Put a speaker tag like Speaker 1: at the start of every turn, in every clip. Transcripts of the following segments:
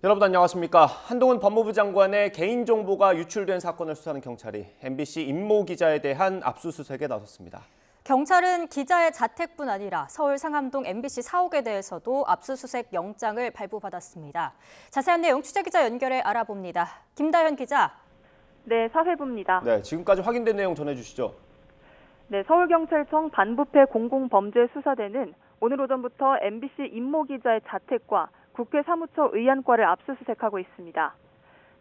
Speaker 1: 여러분 안녕하십니까. 한동훈 법무부 장관의 개인정보가 유출된 사건을 수사하는 경찰이 MBC 임모 기자에 대한 압수수색에 나섰습니다.
Speaker 2: 경찰은 기자의 자택뿐 아니라 서울 상암동 MBC 사옥에 대해서도 압수수색 영장을 발부받았습니다. 자세한 내용 취재기자 연결해 알아봅니다. 김다현 기자.
Speaker 3: 네, 사회부입니다.
Speaker 1: 네, 지금까지 확인된 내용 전해주시죠.
Speaker 3: 네, 서울경찰청 반부패 공공범죄수사대는 오늘 오전부터 MBC 임모 기자의 자택과 국회 사무처 의안과를 압수수색하고 있습니다.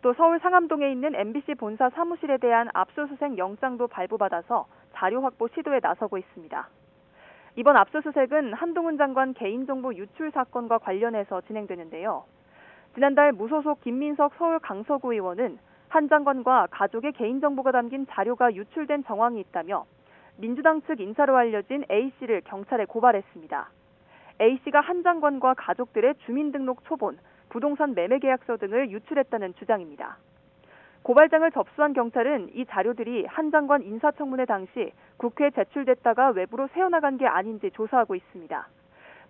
Speaker 3: 또 서울 상암동에 있는 MBC 본사 사무실에 대한 압수수색 영장도 발부받아서 자료 확보 시도에 나서고 있습니다. 이번 압수수색은 한동훈 장관 개인정보 유출 사건과 관련해서 진행되는데요. 지난달 무소속 김민석 서울 강서구 의원은 한 장관과 가족의 개인정보가 담긴 자료가 유출된 정황이 있다며 민주당 측 인사로 알려진 A씨를 경찰에 고발했습니다. A씨가 한 장관과 가족들의 주민등록 초본, 부동산 매매계약서 등을 유출했다는 주장입니다. 고발장을 접수한 경찰은 이 자료들이 한 장관 인사청문회 당시 국회에 제출됐다가 외부로 새어나간 게 아닌지 조사하고 있습니다.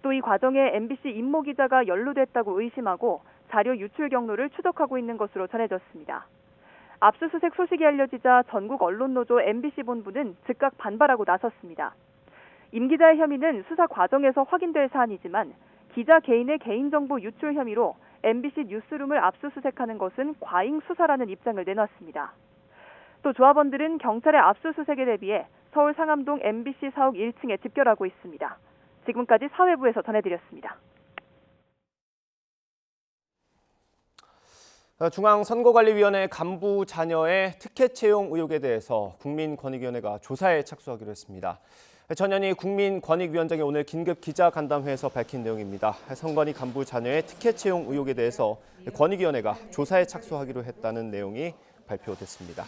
Speaker 3: 또 이 과정에 MBC 임모 기자가 연루됐다고 의심하고 자료 유출 경로를 추적하고 있는 것으로 전해졌습니다. 압수수색 소식이 알려지자 전국 언론노조 MBC 본부는 즉각 반발하고 나섰습니다. 임 기자의 혐의는 수사 과정에서 확인될 사안이지만 기자 개인의 개인정보 유출 혐의로 MBC 뉴스룸을 압수수색하는 것은 과잉 수사라는 입장을 내놨습니다. 또 조합원들은 경찰의 압수수색에 대비해 서울 상암동 MBC 사옥 1층에 집결하고 있습니다. 지금까지 사회부에서 전해드렸습니다.
Speaker 1: 중앙선거관리위원회 간부 자녀의 특혜 채용 의혹에 대해서 국민권익위원회가 조사에 착수하기로 했습니다. 전현희 국민권익위원장이 오늘 긴급 기자간담회에서 밝힌 내용입니다. 선관위 간부 자녀의 특혜 채용 의혹에 대해서 권익위원회가 조사에 착수하기로 했다는 내용이 발표됐습니다.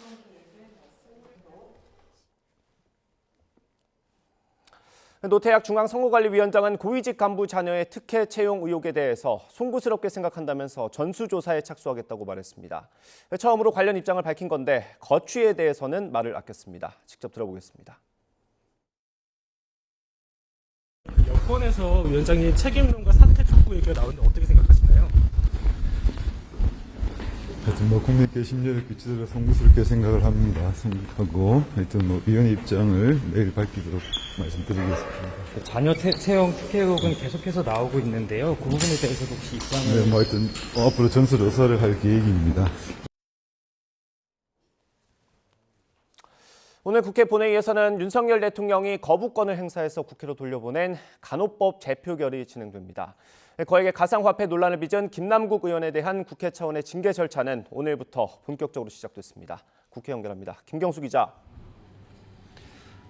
Speaker 1: 노태학 중앙선거관리위원장은 고위직 간부 자녀의 특혜 채용 의혹에 대해서 송구스럽게 생각한다면서 전수조사에 착수하겠다고 말했습니다. 처음으로 관련 입장을 밝힌 건데 거취에 대해서는 말을 아꼈습니다. 직접 들어보겠습니다.
Speaker 4: 여권에서 위원장님 책임론과 사퇴 촉구 얘기가 나오는데 어떻게 생각하시나요?
Speaker 5: 하여튼 국민께 심려를 끼치도록 송구스럽게 생각을 합니다. 생각하고 하여튼 위원회 입장을 내일 밝히도록 말씀드리겠습니다.
Speaker 6: 자녀 채용 특혜 의혹은 계속해서 나오고 있는데요. 그 부분에 대해서도 혹시 입장을...
Speaker 5: 네, 하여튼 앞으로 전수조사를 할 계획입니다.
Speaker 1: 오늘 국회 본회의에서는 윤석열 대통령이 거부권을 행사해서 국회로 돌려보낸 간호법 재표결이 진행됩니다. 거액의 가상화폐 논란을 빚은 김남국 의원에 대한 국회 차원의 징계 절차는 오늘부터 본격적으로 시작됐습니다. 국회 연결합니다. 김경수 기자.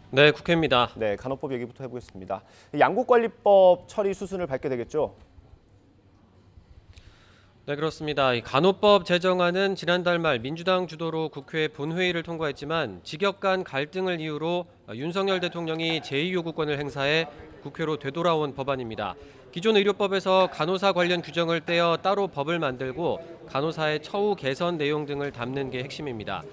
Speaker 7: 네, 국회입니다.
Speaker 1: 네, 간호법 얘기부터 해보겠습니다. 양국관리법 처리 수순을 밟게 되겠죠?
Speaker 7: 네, 그렇습니다. 이 간호법 제정안은 지난달 말 민주당 주도로 국회 본회의를 통과했지만 직역 간 갈등을 이유로 윤석열 대통령이 제2요구권을 행사해 국회로 되돌아온 법안입니다. 기존 의료법에서 간호사 관련 규정을 떼어 따로 법을 만들고 간호사의 처우 개선 내용 등을 담는 게 핵심입니다.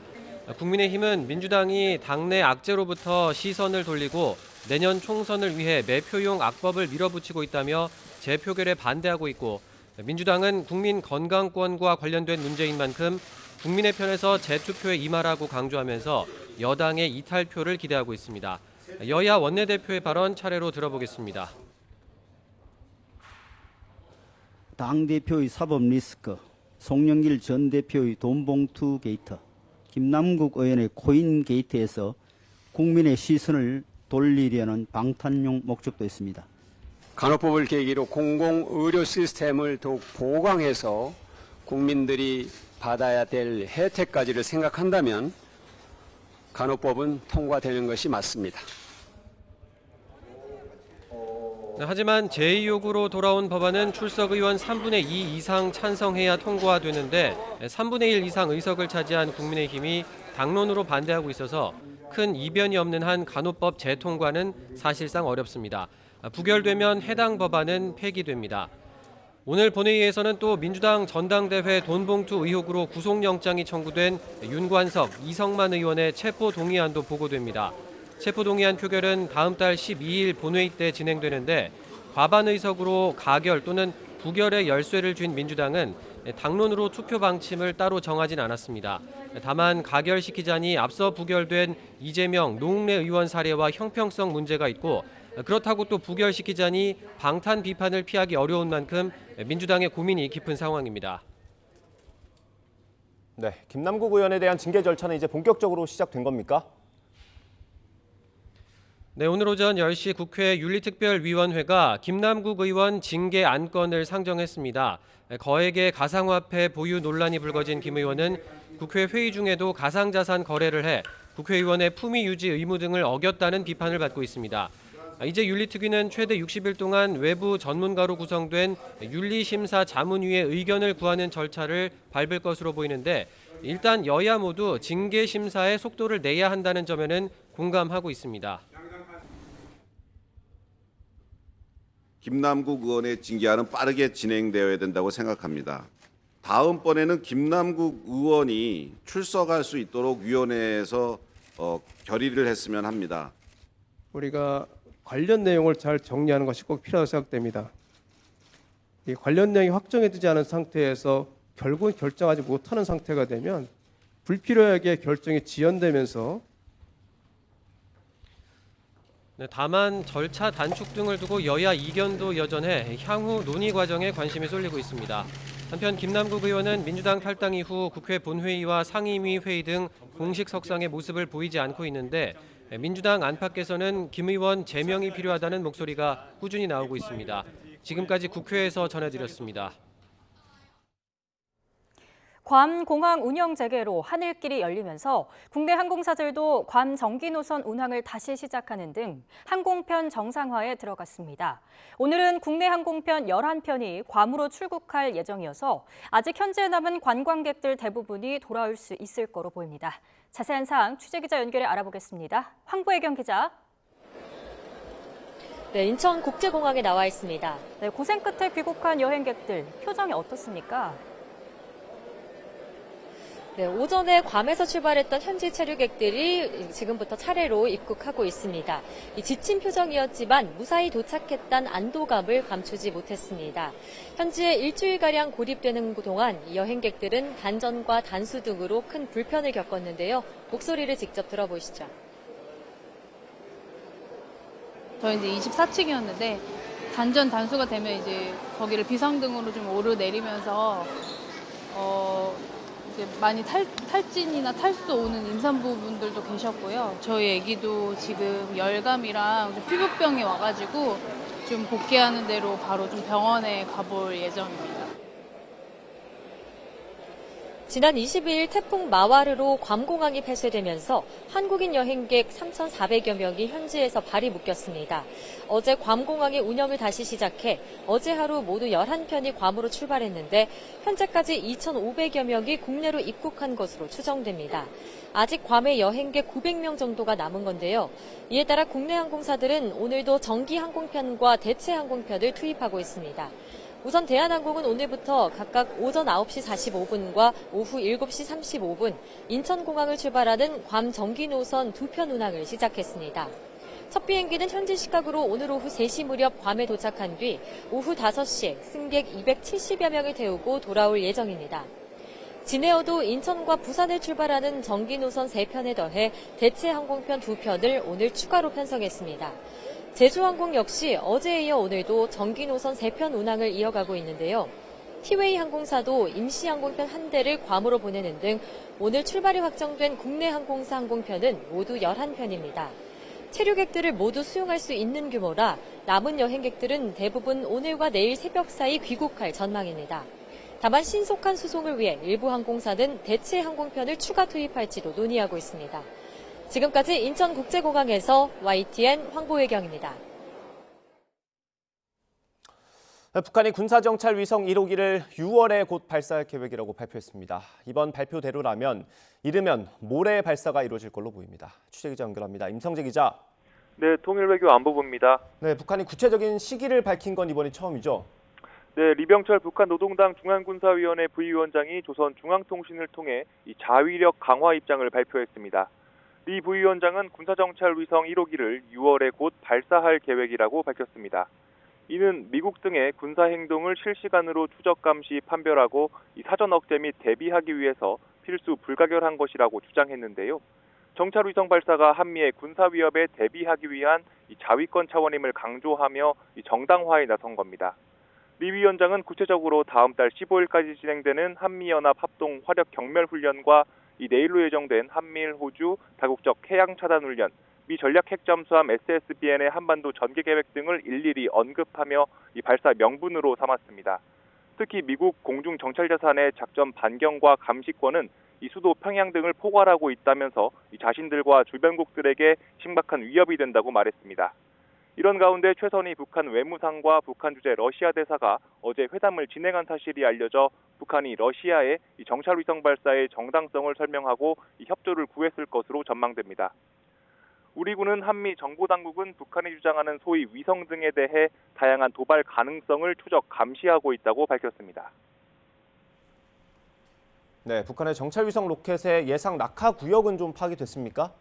Speaker 7: 국민의힘은 민주당이 당내 악재로부터 시선을 돌리고 내년 총선을 위해 매표용 악법을 밀어붙이고 있다며 재표결에 반대하고 있고 민주당은 국민 건강권과 관련된 문제인 만큼 국민의 편에서 재투표에 임하라고 강조하면서 여당의 이탈표를 기대하고 있습니다. 여야 원내대표의 발언 차례로 들어보겠습니다.
Speaker 8: 당대표의 사법 리스크, 송영길 전 대표의 돈봉투 게이트, 김남국 의원의 코인 게이트에서 국민의 시선을 돌리려는 방탄용 목적도 있습니다.
Speaker 9: 간호법을 계기로 공공의료 시스템을 더욱 보강해서 국민들이 받아야 될 혜택까지를 생각한다면 간호법은 통과되는 것이 맞습니다.
Speaker 7: 하지만 제2요구로 돌아온 법안은 출석 의원 3분의 2 이상 찬성해야 통과되는데 3분의 1 이상 의석을 차지한 국민의힘이 당론으로 반대하고 있어서 큰 이변이 없는 한 간호법 재통과는 사실상 어렵습니다. 부결되면 해당 법안은 폐기됩니다. 오늘 본회의에서는 또 민주당 전당대회 돈봉투 의혹으로 구속영장이 청구된 윤관석, 이성만 의원의 체포동의안도 보고됩니다. 체포동의안 표결은 다음 달 12일 본회의 때 진행되는데 과반 의석으로 가결 또는 부결의 열쇠를 쥔 민주당은 당론으로 투표 방침을 따로 정하진 않았습니다. 다만 가결시키자니 앞서 부결된 이재명, 노웅래 의원 사례와 형평성 문제가 있고 그렇다고 또 부결시키자니 방탄 비판을 피하기 어려운 만큼 민주당의 고민이 깊은 상황입니다.
Speaker 1: 네, 김남국 의원에 대한 징계 절차는 이제 본격적으로 시작된 겁니까?
Speaker 7: 네, 오늘 오전 10시 국회 윤리특별위원회가 김남국 의원 징계 안건을 상정했습니다. 거액의 가상화폐 보유 논란이 불거진 김 의원은 국회 회의 중에도 가상자산 거래를 해 국회의원의 품위 유지 의무 등을 어겼다는 비판을 받고 있습니다. 이제 윤리특위는 최대 60일 동안 외부 전문가로 구성된 윤리심사 자문위의 의견을 구하는 절차를 밟을 것으로 보이는데 일단 여야 모두 징계 심사에 속도를 내야 한다는 점에는 공감하고 있습니다.
Speaker 10: 김남국 의원의 징계안은 빠르게 진행되어야 된다고 생각합니다. 다음번에는 김남국 의원이 출석할 수 있도록 위원회에서 결의를 했으면 합니다.
Speaker 11: 우리가 관련 내용을 잘 정리하는 것이 꼭 필요하다고 생각됩니다. 이 관련 내용이 확정되지 않은 상태에서 결국은 결정하지 못하는 상태가 되면 불필요하게 결정이 지연되면서
Speaker 7: 다만 절차 단축 등을 두고 여야 이견도 여전해 향후 논의 과정에 관심이 쏠리고 있습니다. 한편 김남국 의원은 민주당 탈당 이후 국회 본회의와 상임위 회의 등 공식 석상의 모습을 보이지 않고 있는데 민주당 안팎에서는 김 의원 제명이 필요하다는 목소리가 꾸준히 나오고 있습니다. 지금까지 국회에서 전해드렸습니다.
Speaker 2: 괌 공항 운영 재개로 하늘길이 열리면서 국내 항공사들도 괌 정기 노선 운항을 다시 시작하는 등 항공편 정상화에 들어갔습니다. 오늘은 국내 항공편 11편이 괌으로 출국할 예정이어서 아직 현재 남은 관광객들 대부분이 돌아올 수 있을 거로 보입니다. 자세한 사항 취재기자 연결해 알아보겠습니다. 황보혜경 기자.
Speaker 12: 네, 인천국제공항에 나와 있습니다.
Speaker 2: 네, 고생 끝에 귀국한 여행객들 표정이 어떻습니까?
Speaker 12: 네, 오전에 괌에서 출발했던 현지 체류객들이 지금부터 차례로 입국하고 있습니다. 이 지친 표정이었지만 무사히 도착했다는 안도감을 감추지 못했습니다. 현지에 일주일가량 고립되는 동안 여행객들은 단전과 단수 등으로 큰 불편을 겪었는데요. 목소리를 직접 들어보시죠.
Speaker 13: 저희 이제 24층이었는데 단전 단수가 되면 이제 거기를 비상등으로 좀 오르내리면서 이제 많이 탈진이나 탈수 오는 임산부분들도 계셨고요. 저희 아기도 지금 열감이랑 좀 피부병이 와가지고 좀 복귀하는 대로 바로 좀 병원에 가볼 예정입니다.
Speaker 12: 지난 22일 태풍 마와르로 괌공항이 폐쇄되면서 한국인 여행객 3,400여 명이 현지에서 발이 묶였습니다. 어제 괌공항이 운영을 다시 시작해 어제 하루 모두 11편이 괌으로 출발했는데 현재까지 2,500여 명이 국내로 입국한 것으로 추정됩니다. 아직 괌에 여행객 900명 정도가 남은 건데요. 이에 따라 국내 항공사들은 오늘도 정기 항공편과 대체 항공편을 투입하고 있습니다. 우선 대한항공은 오늘부터 각각 오전 9시 45분과 오후 7시 35분 인천공항을 출발하는 괌 정기 노선 2편 운항을 시작했습니다. 첫 비행기는 현지 시각으로 오늘 오후 3시 무렵 괌에 도착한 뒤 오후 5시 승객 270여 명을 태우고 돌아올 예정입니다. 진에어도 인천과 부산을 출발하는 정기 노선 3편에 더해 대체 항공편 2편을 오늘 추가로 편성했습니다. 제주항공 역시 어제에 이어 오늘도 정기 노선 3편 운항을 이어가고 있는데요. 티웨이 항공사도 임시 항공편 1대를 괌으로 보내는 등 오늘 출발이 확정된 국내 항공사 항공편은 모두 11편입니다. 체류객들을 모두 수용할 수 있는 규모라 남은 여행객들은 대부분 오늘과 내일 새벽 사이 귀국할 전망입니다. 다만 신속한 수송을 위해 일부 항공사는 대체 항공편을 추가 투입할지도 논의하고 있습니다. 지금까지 인천국제공항에서 YTN 황보혜경입니다.
Speaker 1: 북한이 군사정찰 위성 1호기를 6월에 곧 발사할 계획이라고 발표했습니다. 이번 발표대로라면 이르면 모레 발사가 이루어질 걸로 보입니다. 취재기자 연결합니다. 임성재 기자.
Speaker 14: 네, 통일외교 안보부입니다.
Speaker 1: 네, 북한이 구체적인 시기를 밝힌 건 이번이 처음이죠?
Speaker 14: 네, 리병철 북한 노동당 중앙군사위원회 부위원장이 조선중앙통신을 통해 이 자위력 강화 입장을 발표했습니다. 리 부위원장은 군사정찰 위성 1호기를 6월에 곧 발사할 계획이라고 밝혔습니다. 이는 미국 등의 군사 행동을 실시간으로 추적 감시 판별하고 이 사전 억제 및 대비하기 위해서 필수 불가결한 것이라고 주장했는데요. 정찰 위성 발사가 한미의 군사 위협에 대비하기 위한 이 자위권 차원임을 강조하며 이 정당화에 나선 겁니다. 리 위원장은 구체적으로 다음 달 15일까지 진행되는 한미연합 합동 화력 경멸 훈련과 이 내일로 예정된 한미일 호주 다국적 해양 차단 훈련, 미 전략 핵잠수함 SSBN의 한반도 전개 계획 등을 일일이 언급하며 이 발사 명분으로 삼았습니다. 특히 미국 공중 정찰 자산의 작전 반경과 감시권은 이 수도 평양 등을 포괄하고 있다면서 이 자신들과 주변국들에게 심각한 위협이 된다고 말했습니다. 이런 가운데 최선희 북한 외무상과 북한 주재 러시아 대사가 어제 회담을 진행한 사실이 알려져 북한이 러시아의 이 정찰 위성 발사의 정당성을 설명하고 이 협조를 구했을 것으로 전망됩니다. 우리 군은 한미 정보당국은 북한이 주장하는 소위 위성 등에 대해 다양한 도발 가능성을 추적 감시하고 있다고 밝혔습니다.
Speaker 1: 네, 북한의 정찰 위성 로켓의 예상 낙하 구역은 좀 파악이 됐습니까?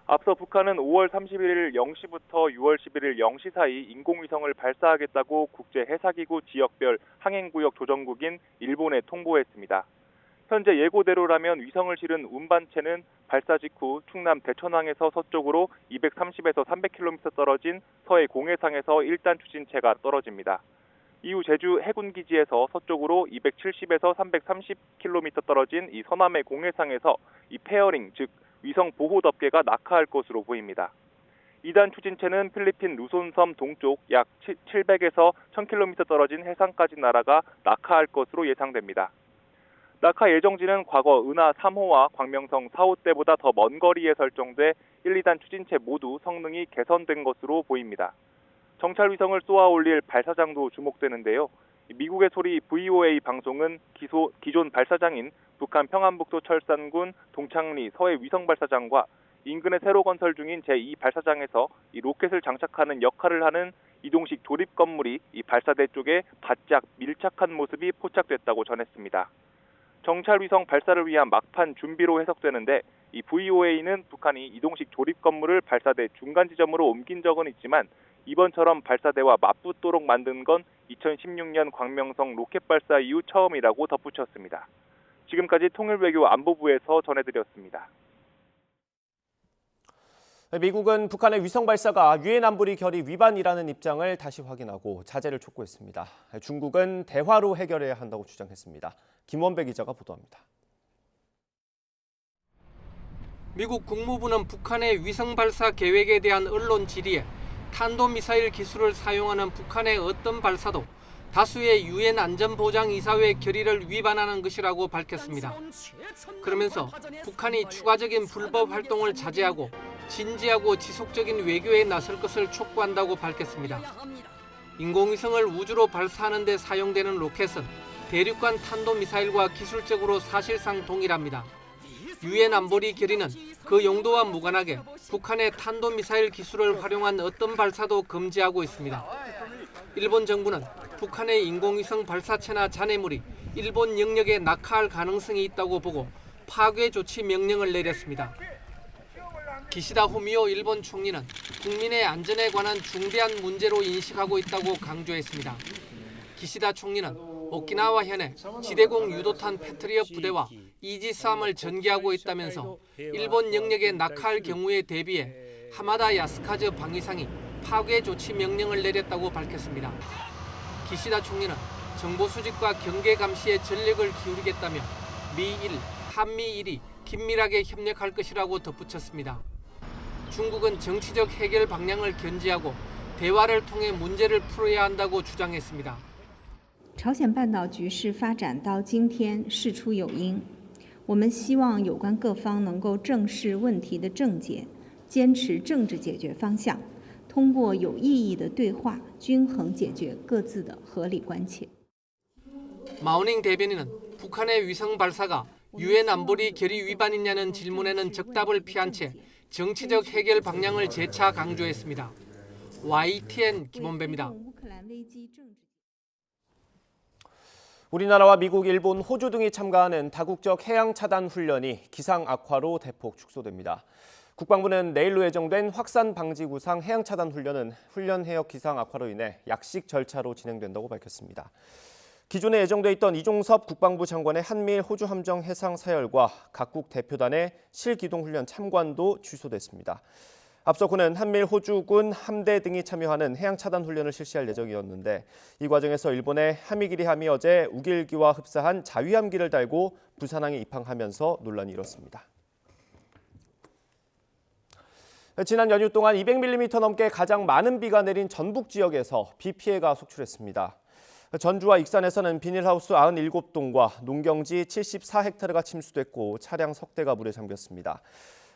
Speaker 14: 앞서 북한은 5월 31일 0시부터 6월 11일 0시 사이 인공위성을 발사하겠다고 국제해사기구 지역별 항행구역 조정국인 일본에 통보했습니다. 현재 예고대로라면 위성을 실은 운반체는 발사 직후 충남 대천항에서 서쪽으로 230에서 300km 떨어진 서해 공해상에서 1단 추진체가 떨어집니다. 이후 제주 해군기지에서 서쪽으로 270에서 330km 떨어진 이 서남해 공해상에서 이 페어링, 즉 위성 보호 덮개가 낙하할 것으로 보입니다. 2단 추진체는 필리핀 루손섬 동쪽 약 700에서 1000km 떨어진 해상까지 날아가 낙하할 것으로 예상됩니다. 낙하 예정지는 과거 은하 3호와 광명성 4호 때보다 더 먼 거리에 설정돼 1, 2단 추진체 모두 성능이 개선된 것으로 보입니다. 정찰 위성을 쏘아 올릴 발사장도 주목되는데요. 미국의 소리 VOA 방송은 기존 발사장인 북한 평안북도 철산군 동창리 서해 위성 발사장과 인근에 새로 건설 중인 제2 발사장에서 이 로켓을 장착하는 역할을 하는 이동식 조립 건물이 이 발사대 쪽에 바짝 밀착한 모습이 포착됐다고 전했습니다. 정찰 위성 발사를 위한 막판 준비로 해석되는데 이 VOA는 북한이 이동식 조립 건물을 발사대 중간 지점으로 옮긴 적은 있지만 이번처럼 발사대와 맞붙도록 만든 건 2016년 광명성 로켓 발사 이후 처음이라고 덧붙였습니다. 지금까지 통일외교 안보부에서 전해드렸습니다.
Speaker 1: 미국은 북한의 위성 발사가 유엔 안보리 결의 위반이라는 입장을 다시 확인하고 자제를 촉구했습니다. 중국은 대화로 해결해야 한다고 주장했습니다. 김원배 기자가 보도합니다.
Speaker 15: 미국 국무부는 북한의 위성 발사 계획에 대한 언론 질의에 탄도미사일 기술을 사용하는 북한의 어떤 발사도 다수의 유엔 안전보장이사회 결의를 위반하는 것이라고 밝혔습니다. 그러면서 북한이 추가적인 불법 활동을 자제하고 진지하고 지속적인 외교에 나설 것을 촉구한다고 밝혔습니다. 인공위성을 우주로 발사하는 데 사용되는 로켓은 대륙간 탄도미사일과 기술적으로 사실상 동일합니다. 유엔 안보리 결의는 그 용도와 무관하게 북한의 탄도미사일 기술을 활용한 어떤 발사도 금지하고 있습니다. 일본 정부는 북한의 인공위성 발사체나 잔해물이 일본 영역에 낙하할 가능성이 있다고 보고 파괴 조치 명령을 내렸습니다. 기시다 후미오 일본 총리는 국민의 안전에 관한 중대한 문제로 인식하고 있다고 강조했습니다. 기시다 총리는 오키나와 현에 지대공 유도탄 패트리엇 부대와 이지스함을 전개하고 있다면서 일본 영역에 낙하할 경우에 대비해 하마다 야스카즈 방위상이 파괴 조치 명령을 내렸다고 밝혔습니다. 기시다 총리는 정보 수집과 경계 감시에 전력을 기울이겠다며 미일, 한미일이 긴밀하게 협력할 것이라고 덧붙였습니다. 중국은 정치적 해결 방향을 견지하고 대화를 통해 문제를 풀어야 한다고 주장했습니다.
Speaker 16: 朝鲜半岛局势发展到今天事出有因，我们希望有关各方能够正视问题的症结，坚持政治解决方向，通过有意义的对话，均衡解决各自的合理关切。
Speaker 15: 마오닝 대변인은 북한의 위성 발사가 유엔 안보리 결의 위반이냐는 질문에는 적답을 피한 채 정치적 해결 방향을 재차 강조했습니다. YTN 김원배입니다.
Speaker 1: 우리나라와 미국, 일본, 호주 등이 참가하는 다국적 해양 차단 훈련이 기상 악화로 대폭 축소됩니다. 국방부는 내일로 예정된 확산 방지 구상 해양 차단 훈련은 훈련 해역 기상 악화로 인해 약식 절차로 진행된다고 밝혔습니다. 기존에 예정돼 있던 이종섭 국방부 장관의 한미일 호주 함정 해상 사열과 각국 대표단의 실기동 훈련 참관도 취소됐습니다. 앞서 군은 한미일 호주군 함대 등이 참여하는 해양 차단 훈련을 실시할 예정이었는데 이 과정에서 일본의 하미기리함이 어제 우길기와 흡사한 자위함기를 달고 부산항에 입항하면서 논란이 일었습니다. 지난 연휴 동안 200mm 넘게 가장 많은 비가 내린 전북 지역에서 비 피해가 속출했습니다. 전주와 익산에서는 비닐하우스 97동과 농경지 74헥타르가 침수됐고 차량 석 대가 물에 잠겼습니다.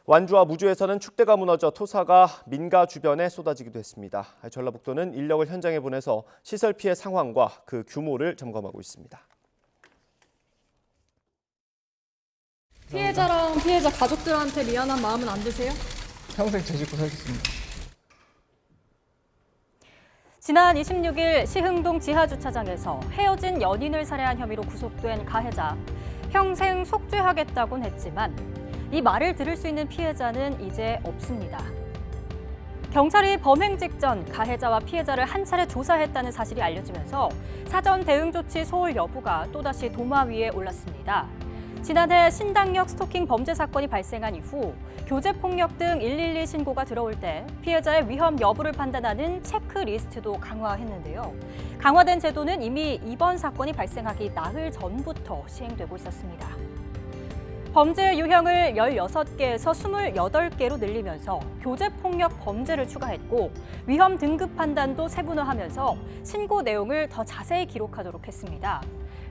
Speaker 1: 완주와 무주에서는 축대가 무너져 토사가 민가 주변에 쏟아지기도 했습니다. 전라북도는 인력을 현장에 보내서 시설 피해 상황과 그 규모를 점검하고 있습니다.
Speaker 17: 피해자랑 피해자 가족들한테 미안한 마음은 안 드세요?
Speaker 6: 평생 죄짓고 살겠습니다.
Speaker 2: 지난 26일 시흥동 지하주차장에서 헤어진 연인을 살해한 혐의로 구속된 가해자. 평생 속죄하겠다곤 했지만 이 말을 들을 수 있는 피해자는 이제 없습니다. 경찰이 범행 직전 가해자와 피해자를 한 차례 조사했다는 사실이 알려지면서 사전 대응 조치 소홀 여부가 또다시 도마 위에 올랐습니다. 지난해 신당역 스토킹 범죄 사건이 발생한 이후 교제폭력 등 112 신고가 들어올 때 피해자의 위험 여부를 판단하는 체크리스트도 강화했는데요. 강화된 제도는 이미 이번 사건이 발생하기 나흘 전부터 시행되고 있었습니다. 범죄 유형을 16개에서 28개로 늘리면서 교제폭력 범죄를 추가했고 위험 등급 판단도 세분화하면서 신고 내용을 더 자세히 기록하도록 했습니다.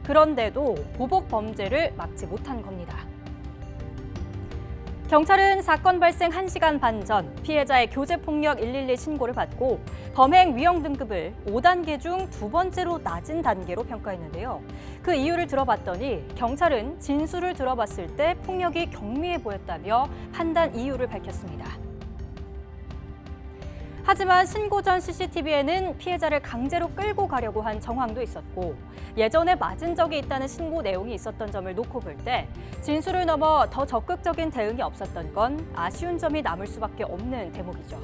Speaker 2: 그런데도 보복 범죄를 막지 못한 겁니다. 경찰은 사건 발생 1시간 반 전 피해자의 교제폭력 112 신고를 받고 범행 위험 등급을 5단계 중 2번째로 낮은 단계로 평가했는데요. 그 이유를 들어봤더니 경찰은 진술을 들어봤을 때 폭력이 경미해 보였다며 판단 이유를 밝혔습니다. 하지만 신고 전 CCTV에는 피해자를 강제로 끌고 가려고 한 정황도 있었고 예전에 맞은 적이 있다는 신고 내용이 있었던 점을 놓고 볼 때 진술을 넘어 더 적극적인 대응이 없었던 건 아쉬운 점이 남을 수밖에 없는 대목이죠.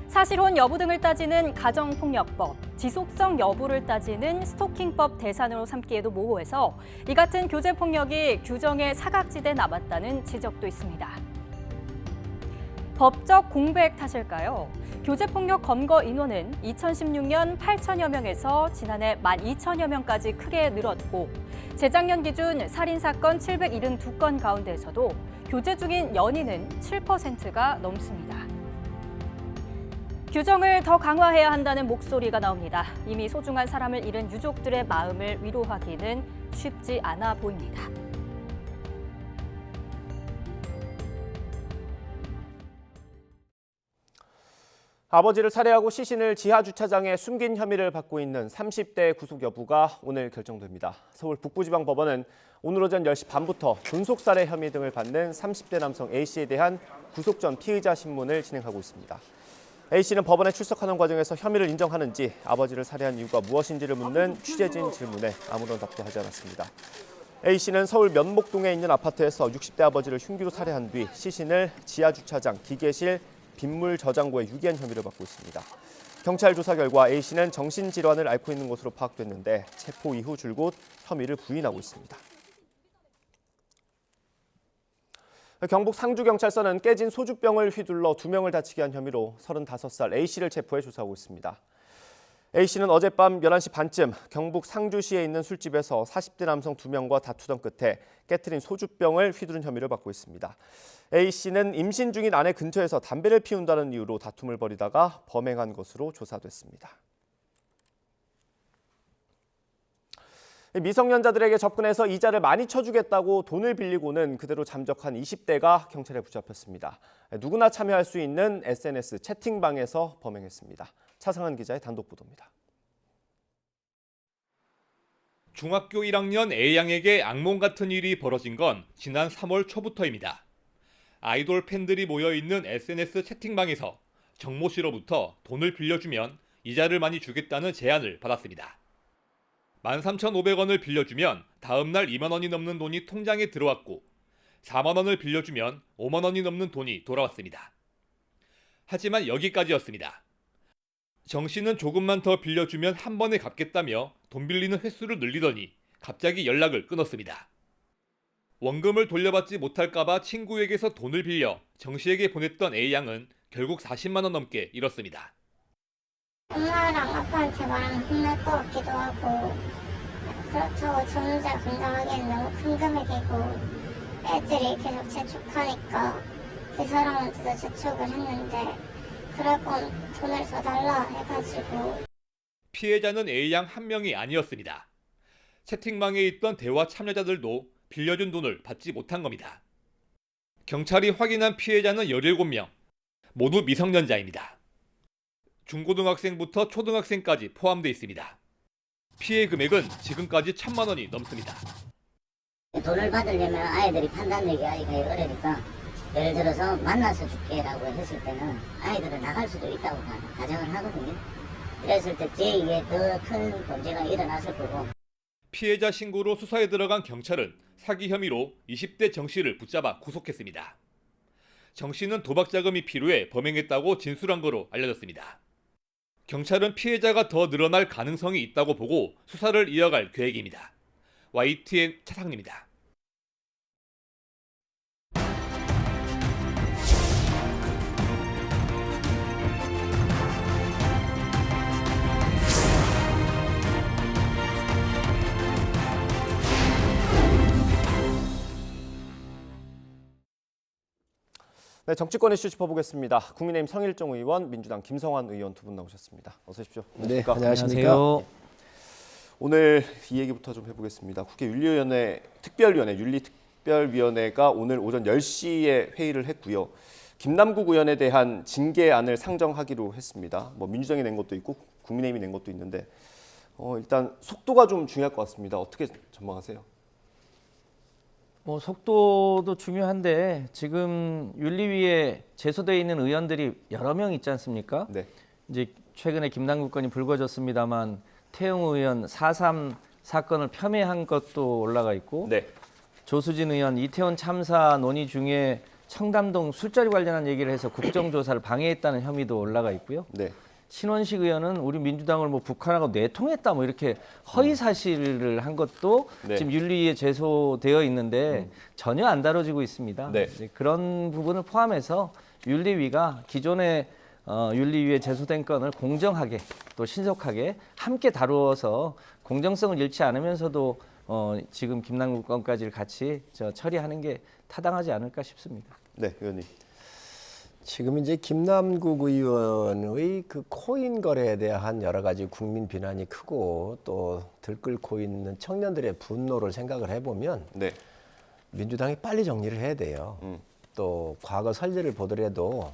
Speaker 2: 사실혼 여부 등을 따지는 가정폭력법, 지속성 여부를 따지는 스토킹법 대상으로 삼기에도 모호해서 이 같은 교제폭력이 규정의 사각지대에 남았다는 지적도 있습니다. 법적 공백 탓일까요? 교제폭력 검거 인원은 2016년 8천여 명에서 지난해 12,000여 명까지 크게 늘었고 재작년 기준 살인사건 772건 가운데에서도 교제 중인 연인은 7%가 넘습니다. 규정을 더 강화해야 한다는 목소리가 나옵니다. 이미 소중한 사람을 잃은 유족들의 마음을 위로하기는 쉽지 않아 보입니다.
Speaker 1: 아버지를 살해하고 시신을 지하주차장에 숨긴 혐의를 받고 있는 30대 구속 여부가 오늘 결정됩니다. 서울 북부지방법원은 오늘 오전 10시 반부터 존속살해 혐의 등을 받는 30대 남성 A씨에 대한 구속 전 피의자 신문을 진행하고 있습니다. A씨는 법원에 출석하는 과정에서 혐의를 인정하는지 아버지를 살해한 이유가 무엇인지를 묻는 취재진 질문에 아무런 답도 하지 않았습니다. A씨는 서울 면목동에 있는 아파트에서 60대 아버지를 흉기로 살해한 뒤 시신을 지하주차장, 기계실, 빗물 저장고에 유기한 혐의를 받고 있습니다. 경찰 조사 결과 A씨는 정신질환을 앓고 있는 것으로 파악됐는데 체포 이후 줄곧 혐의를 부인하고 있습니다. 경북 상주경찰서는 깨진 소주병을 휘둘러 2명을 다치게 한 혐의로 35살 A씨를 체포해 조사하고 있습니다. A씨는 어젯밤 11시 반쯤 경북 상주시에 있는 술집에서 40대 남성 2명과 다투던 끝에 깨트린 소주병을 휘두른 혐의를 받고 있습니다. A씨는 임신 중인 아내 근처에서 담배를 피운다는 이유로 다툼을 벌이다가 범행한 것으로 조사됐습니다. 미성년자들에게 접근해서 이자를 많이 쳐주겠다고 돈을 빌리고는 그대로 잠적한 20대가 경찰에 붙잡혔습니다. 누구나 참여할 수 있는 SNS 채팅방에서 범행했습니다. 차상한 기자의 단독 보도입니다.
Speaker 18: 중학교 1학년 A양에게 악몽 같은 일이 벌어진 건 지난 3월 초부터입니다. 아이돌 팬들이 모여있는 SNS 채팅방에서 정모 씨로부터 돈을 빌려주면 이자를 많이 주겠다는 제안을 받았습니다. 13,500원을 빌려주면 다음 날 2만 원이 넘는 돈이 통장에 들어왔고 4만 원을 빌려주면 5만 원이 넘는 돈이 돌아왔습니다. 하지만 여기까지였습니다. 정 씨는 조금만 더 빌려주면 한 번에 갚겠다며 돈 빌리는 횟수를 늘리더니 갑자기 연락을 끊었습니다. 원금을 돌려받지 못할까봐 친구에게서 돈을 빌려 정 씨에게 보냈던 A양은 결국 40만 원 넘게 잃었습니다.
Speaker 19: 엄마랑 아빠한테 말하면 혼날 것 같기도 하고 그렇다고 저 혼자 감당하기엔 너무 큰 금액이고 애들이 계속 재촉하니까 그 사람한테도 재촉을 했는데 그럴 거면 돈을 더 달라 해가지고.
Speaker 18: 피해자는 A양 한 명이 아니었습니다. 채팅방에 있던 대화 참여자들도 빌려준 돈을 받지 못한 겁니다. 경찰이 확인한 피해자는 17명, 모두 미성년자입니다. 중고등학생부터 초등학생까지 포함되어 있습니다. 피해 금액은 지금까지 1,000만 원이 넘습니다.
Speaker 19: 돈을 받으려면 아이들이 판단력이 어려니까 예를 들어서 만나서 줄게라고 했을 때는 아이들은 나갈 수도 있다고 가정을 하거든요. 그랬을 때 제2의 더 큰 범죄가 일어났을 거고.
Speaker 18: 피해자 신고로 수사에 들어간 경찰은 사기 혐의로 20대 정 씨를 붙잡아 구속했습니다. 정 씨는 도박 자금이 필요해 범행했다고 진술한 거로 알려졌습니다. 경찰은 피해자가 더 늘어날 가능성이 있다고 보고 수사를 이어갈 계획입니다. YTN 차상입니다.
Speaker 1: 네, 정치권 이슈 짚어보겠습니다. 국민의힘 성일종 의원, 민주당 김성환 의원 두 분 나오셨습니다. 어서 오십시오.
Speaker 20: 네, 안녕하십니까.
Speaker 1: 오늘 이 얘기부터 좀 해보겠습니다. 국회 윤리위원회 특별위원회, 윤리특별위원회가 오늘 오전 10시에 회의를 했고요. 김남국 의원에 대한 징계안을 상정하기로 했습니다. 뭐 민주당이 낸 것도 있고 국민의힘이 낸 것도 있는데 일단 속도가 좀 중요할 것 같습니다. 어떻게 전망하세요?
Speaker 20: 뭐 속도도 중요한데 지금 윤리위에 제소되어 있는 의원들이 여러 명 있지 않습니까?
Speaker 1: 네.
Speaker 20: 이제 최근에 김남국 건이 불거졌습니다만 태영 의원 4.3 사건을 폄훼한 것도 올라가 있고
Speaker 1: 네.
Speaker 20: 조수진 의원 이태원 참사 논의 중에 청담동 술자리 관련한 얘기를 해서 국정조사를 방해했다는 혐의도 올라가 있고요.
Speaker 1: 네.
Speaker 20: 신원식 의원은 우리 민주당을 뭐 북한하고 내통했다 뭐 이렇게 허위 사실을 한 것도
Speaker 1: 네.
Speaker 20: 지금 윤리위에 제소되어 있는데 전혀 안 다뤄지고 있습니다.
Speaker 1: 네.
Speaker 20: 그런 부분을 포함해서 윤리위가 기존의 윤리위에 제소된 건을 공정하게 또 신속하게 함께 다루어서 공정성을 잃지 않으면서도 지금 김남국 건까지 같이 처리하는 게 타당하지 않을까 싶습니다.
Speaker 1: 네, 의원님.
Speaker 21: 지금 이제 김남국 의원의 그 코인 거래에 대한 여러 가지 국민 비난이 크고 또 들끓고 있는 청년들의 분노를 생각을 해보면
Speaker 1: 네.
Speaker 21: 민주당이 빨리 정리를 해야 돼요. 또 과거 설례를 보더라도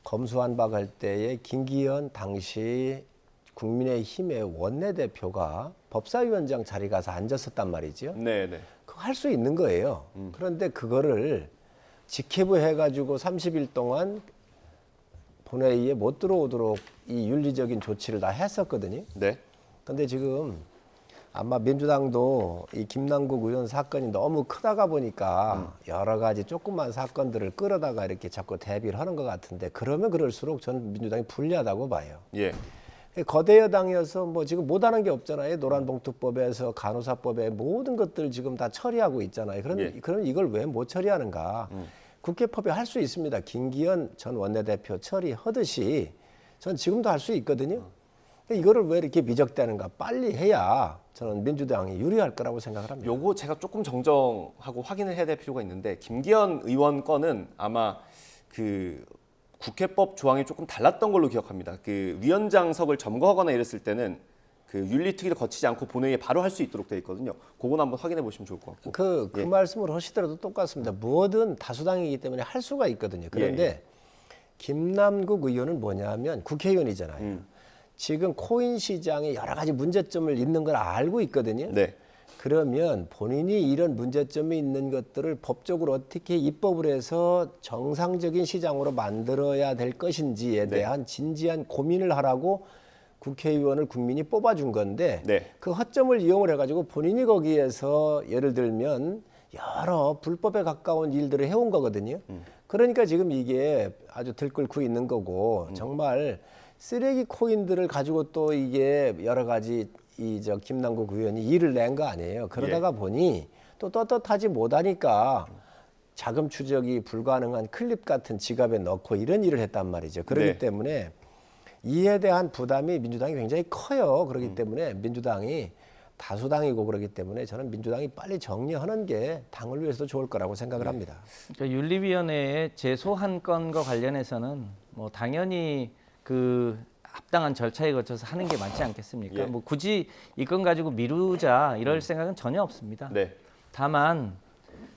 Speaker 21: 검수완박할 때에 김기현 당시 국민의힘의 원내대표가 법사위원장 자리 가서 앉았었단 말이죠.
Speaker 1: 네, 네.
Speaker 21: 그거 할 수 있는 거예요. 그런데 그거를 직회부 해가지고 30일 동안 본회의에 못 들어오도록 이 윤리적인 조치를 다 했었거든요.
Speaker 1: 네.
Speaker 21: 근데 지금 아마 민주당도 이 김남국 의원 사건이 너무 크다가 보니까 여러 가지 조그만 사건들을 끌어다가 이렇게 자꾸 대비를 하는 것 같은데 그러면 그럴수록 저는 민주당이 불리하다고 봐요.
Speaker 1: 예.
Speaker 21: 거대 여당이어서 뭐 지금 못하는 게 없잖아요. 노란봉투법에서 간호사법에 모든 것들 지금 다 처리하고 있잖아요. 그럼 이걸 왜 못 처리하는가? 국회법에 할 수 있습니다. 김기현 전 원내대표 처리하듯이 전 지금도 할 수 있거든요. 이거를 왜 이렇게 미적대는가? 빨리 해야 저는 민주당이 유리할 거라고 생각을 합니다.
Speaker 1: 요거 제가 조금 정정하고 확인을 해야 될 필요가 있는데 김기현 의원 건은 아마 그 국회법 조항이 조금 달랐던 걸로 기억합니다. 그 위원장석을 점거하거나 이랬을 때는 그 윤리특위를 거치지 않고 본회의에 바로 할 수 있도록 돼 있거든요. 그건 한번 확인해 보시면 좋을 것 같고.
Speaker 21: 그 말씀을 하시더라도 똑같습니다. 뭐든 다수당이기 때문에 할 수가 있거든요. 그런데 김남국 의원은 뭐냐면 국회의원이잖아요. 지금 코인 시장에 여러 가지 문제점을 있는 걸 알고 있거든요.
Speaker 1: 네.
Speaker 21: 그러면 본인이 이런 문제점이 있는 것들을 법적으로 어떻게 입법을 해서 정상적인 시장으로 만들어야 될 것인지에 대한 진지한 고민을 하라고 국회의원을 국민이 뽑아준 건데 그 허점을 이용을 해가지고 본인이 거기에서 예를 들면 여러 불법에 가까운 일들을 해온 거거든요. 그러니까 지금 이게 아주 들끓고 있는 거고 정말 쓰레기 코인들을 가지고 또 이게 여러 가지 김남국 의원이 일을 낸 거 아니에요. 그러다가 보니 또 떳떳하지 못하니까 자금 추적이 불가능한 클립 같은 지갑에 넣고 이런 일을 했단 말이죠. 그렇기 때문에 이에 대한 부담이 민주당이 굉장히 커요. 그렇기 때문에 민주당이 다수당이고 그렇기 때문에 저는 민주당이 빨리 정리하는 게 당을 위해서도 좋을 거라고 생각을 합니다.
Speaker 20: 그러니까 윤리위원회에 제소한 건과 관련해서는 뭐 당연히 그 합당한 절차에 거쳐서 하는 게 맞지 않겠습니까? 뭐 굳이 이 건 가지고 미루자 이럴 생각은 전혀 없습니다. 다만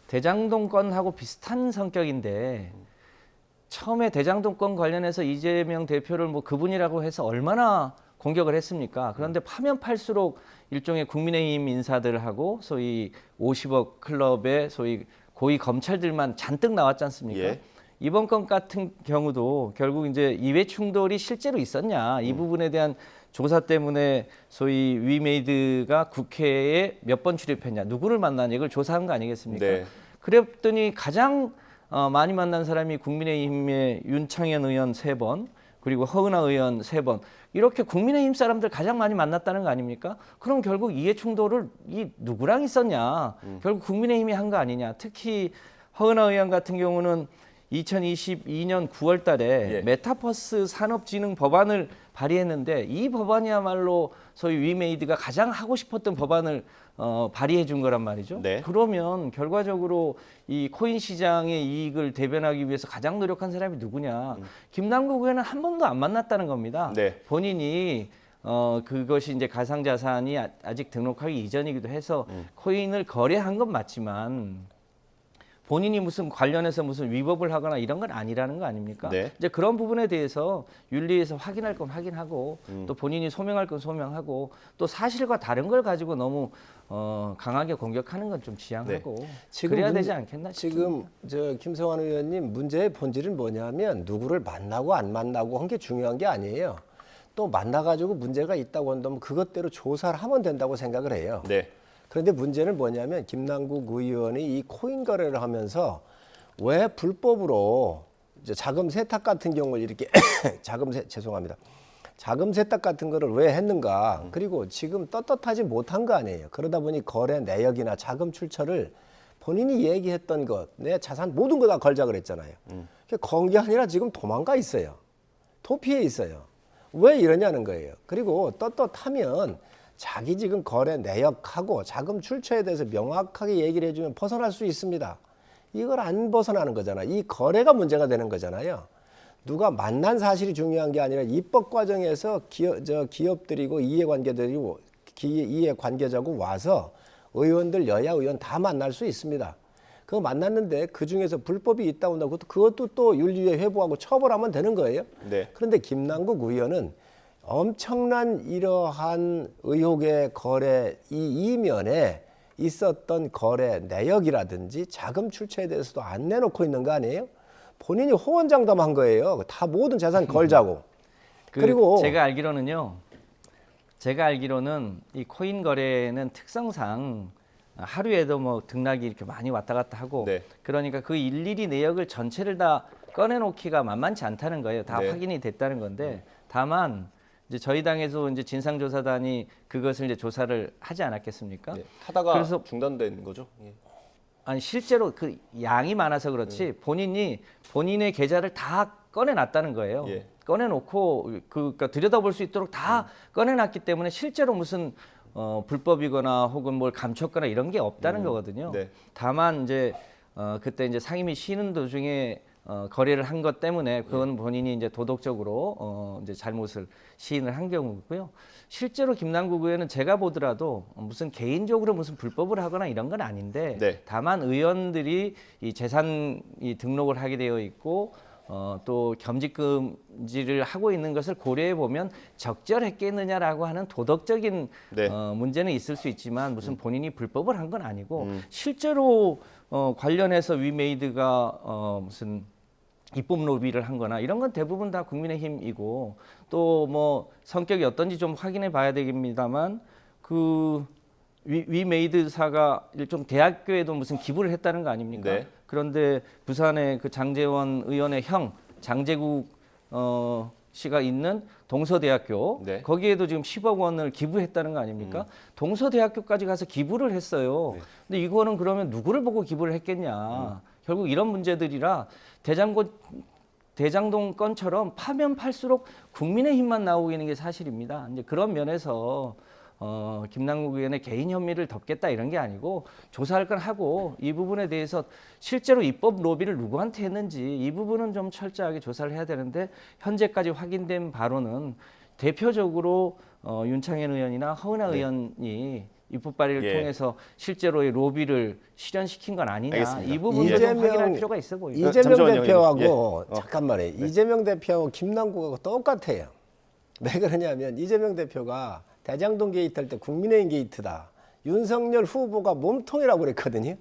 Speaker 20: 대장동 건하고 비슷한 성격인데 처음에 대장동 건 관련해서 이재명 대표를 뭐 그분이라고 해서 얼마나 공격을 했습니까? 그런데 파면 팔수록 일종의 국민의힘 인사들하고 소위 50억 클럽의 소위 고위 검찰들만 잔뜩 나왔지 않습니까? 이번 건 같은 경우도 결국 이제 이해 충돌이 실제로 있었냐 이 부분에 대한 조사 때문에 소위 위메이드가 국회에 몇 번 출입했냐 누구를 만나냐 이걸 조사한 거 아니겠습니까? 그랬더니 가장 많이 만난 사람이 국민의힘의 윤창현 의원 3번 그리고 허은하 의원 3번 이렇게 국민의힘 사람들 가장 많이 만났다는 거 아닙니까? 그럼 결국 이해 충돌을 누구랑 있었냐? 결국 국민의힘이 한 거 아니냐? 특히 허은하 의원 같은 경우는 2022년 9월 달에 메타버스 산업진흥 법안을 발의했는데 이 법안이야말로 소위 위메이드가 가장 하고 싶었던 법안을 발의해 준 거란 말이죠. 그러면 결과적으로 이 코인 시장의 이익을 대변하기 위해서 가장 노력한 사람이 누구냐. 김남국 의원은 한 번도 안 만났다는 겁니다. 본인이 그것이 이제 가상자산이 아직 등록하기 이전이기도 해서 코인을 거래한 건 맞지만 본인이 무슨 관련해서 무슨 위법을 하거나 이런 건 아니라는 거 아닙니까? 이제 그런 부분에 대해서 윤리에서 확인할 건 확인하고 또 본인이 소명할 건 소명하고 또 사실과 다른 걸 가지고 너무 강하게 공격하는 건 좀 지양하고 그래야 되지 않겠나 싶습니다.
Speaker 21: 지금 김성환 의원님 문제의 본질은 뭐냐면 누구를 만나고 안 만나고 한 게 중요한 게 아니에요. 또 만나가지고 문제가 있다고 한다면 그것대로 조사를 하면 된다고 생각을 해요. 그런데 문제는 뭐냐면 김남국 의원이 이 코인 거래를 하면서 왜 불법으로 이제 자금 세탁 같은 경우를 이렇게 자금 세탁 같은 거를 왜 했는가? 그리고 지금 떳떳하지 못한 거 아니에요. 그러다 보니 거래 내역이나 자금 출처를 본인이 얘기했던 것, 내 자산 모든 거 다 걸자 그랬잖아요. 건 게 아니라 지금 도망가 있어요. 도피해 있어요. 왜 이러냐는 거예요. 그리고 떳떳하면 자기 지금 거래 내역하고 자금 출처에 대해서 명확하게 얘기를 해주면 벗어날 수 있습니다. 이걸 안 벗어나는 거잖아요. 이 거래가 문제가 되는 거잖아요. 누가 만난 사실이 중요한 게 아니라 입법 과정에서 기업들이고 이해관계자고 와서 의원들 여야 의원 다 만날 수 있습니다. 그거 만났는데 그중에서 불법이 있다고 한다고 그것도 또 윤리위에 회부하고 처벌하면 되는 거예요. 그런데 김남국 의원은 엄청난 이러한 의혹의 거래 이 이면에 있었던 거래 내역이라든지 자금 출처에 대해서도 안 내놓고 있는 거 아니에요? 본인이 호언장담한 거예요. 다 모든 재산 걸자고. 그리고
Speaker 20: 제가 알기로는 이 코인 거래는 특성상 하루에도 뭐 등락이 이렇게 많이 왔다 갔다 하고 그러니까 그 일일이 내역을 전체를 다 꺼내놓기가 만만치 않다는 거예요. 다 확인이 됐다는 건데 다만 이제 저희 당에서 이제 진상조사단이 그것을 이제 조사를 하지 않았겠습니까?
Speaker 1: 하다가
Speaker 20: 그래서
Speaker 1: 중단된 거죠?
Speaker 20: 아니 실제로 그 양이 많아서 그렇지 본인의 계좌를 다 꺼내놨다는 거예요. 꺼내놓고 그러니까 들여다볼 수 있도록 다 꺼내놨기 때문에 실제로 무슨 불법이거나 혹은 뭘 감췄거나 이런 게 없다는 거거든요. 다만 이제 그때 이제 상임위 쉬는 도중에 거래를 한 것 때문에 그건 본인이 이제 도덕적으로 이제 잘못을 시인을 한 경우고요. 실제로 김남국 의원은 제가 보더라도 무슨 개인적으로 무슨 불법을 하거나 이런 건 아닌데 다만 의원들이 이 재산 등록을 하게 되어 있고 또 겸직 금지를 하고 있는 것을 고려해 보면 적절했겠느냐라고 하는 도덕적인 문제는 있을 수 있지만 무슨 본인이 불법을 한 건 아니고 실제로 관련해서 위메이드가 무슨 입법 로비를 한 거나 이런 건 대부분 다 국민의힘이고 또 뭐 성격이 어떤지 좀 확인해 봐야 되겠습니다만 그 위메이드사가 일종 대학교에도 무슨 기부를 했다는 거 아닙니까?
Speaker 1: 네.
Speaker 20: 그런데 부산의 그 장재원 의원의 형 장재국 씨가 있는 동서대학교
Speaker 1: 네.
Speaker 20: 거기에도 지금 10억 원을 기부했다는 거 아닙니까? 동서대학교까지 가서 기부를 했어요.
Speaker 1: 네.
Speaker 20: 근데 이거는 그러면 누구를 보고 기부를 했겠냐? 결국 이런 문제들이라 대장동 건처럼 파면 팔수록 국민의힘만 나오고 있는 게 사실입니다. 이제 그런 면에서 김남국 의원의 개인 혐의를 덮겠다 이런 게 아니고 조사할 건 하고 이 부분에 대해서 실제로 입법 로비를 누구한테 했는지 이 부분은 좀 철저하게 조사를 해야 되는데 현재까지 확인된 바로는 대표적으로 윤창현 의원이나 허은하
Speaker 1: 네.
Speaker 20: 의원이 입법 발의를
Speaker 1: 예.
Speaker 20: 통해서 실제로의 로비를 실현시킨 건 아니냐.
Speaker 1: 알겠습니다.
Speaker 20: 이 부분도 좀 확인할 필요가 있어 보입니다.
Speaker 21: 이재명
Speaker 1: 잠시만요,
Speaker 21: 대표하고
Speaker 1: 예.
Speaker 21: 잠깐만요. 이재명 대표하고 김남국하고 똑같아요. 왜 그러냐면 이재명 대표가 대장동 게이트 할 때 국민의힘 게이트다. 윤석열 후보가 몸통이라고 그랬거든요.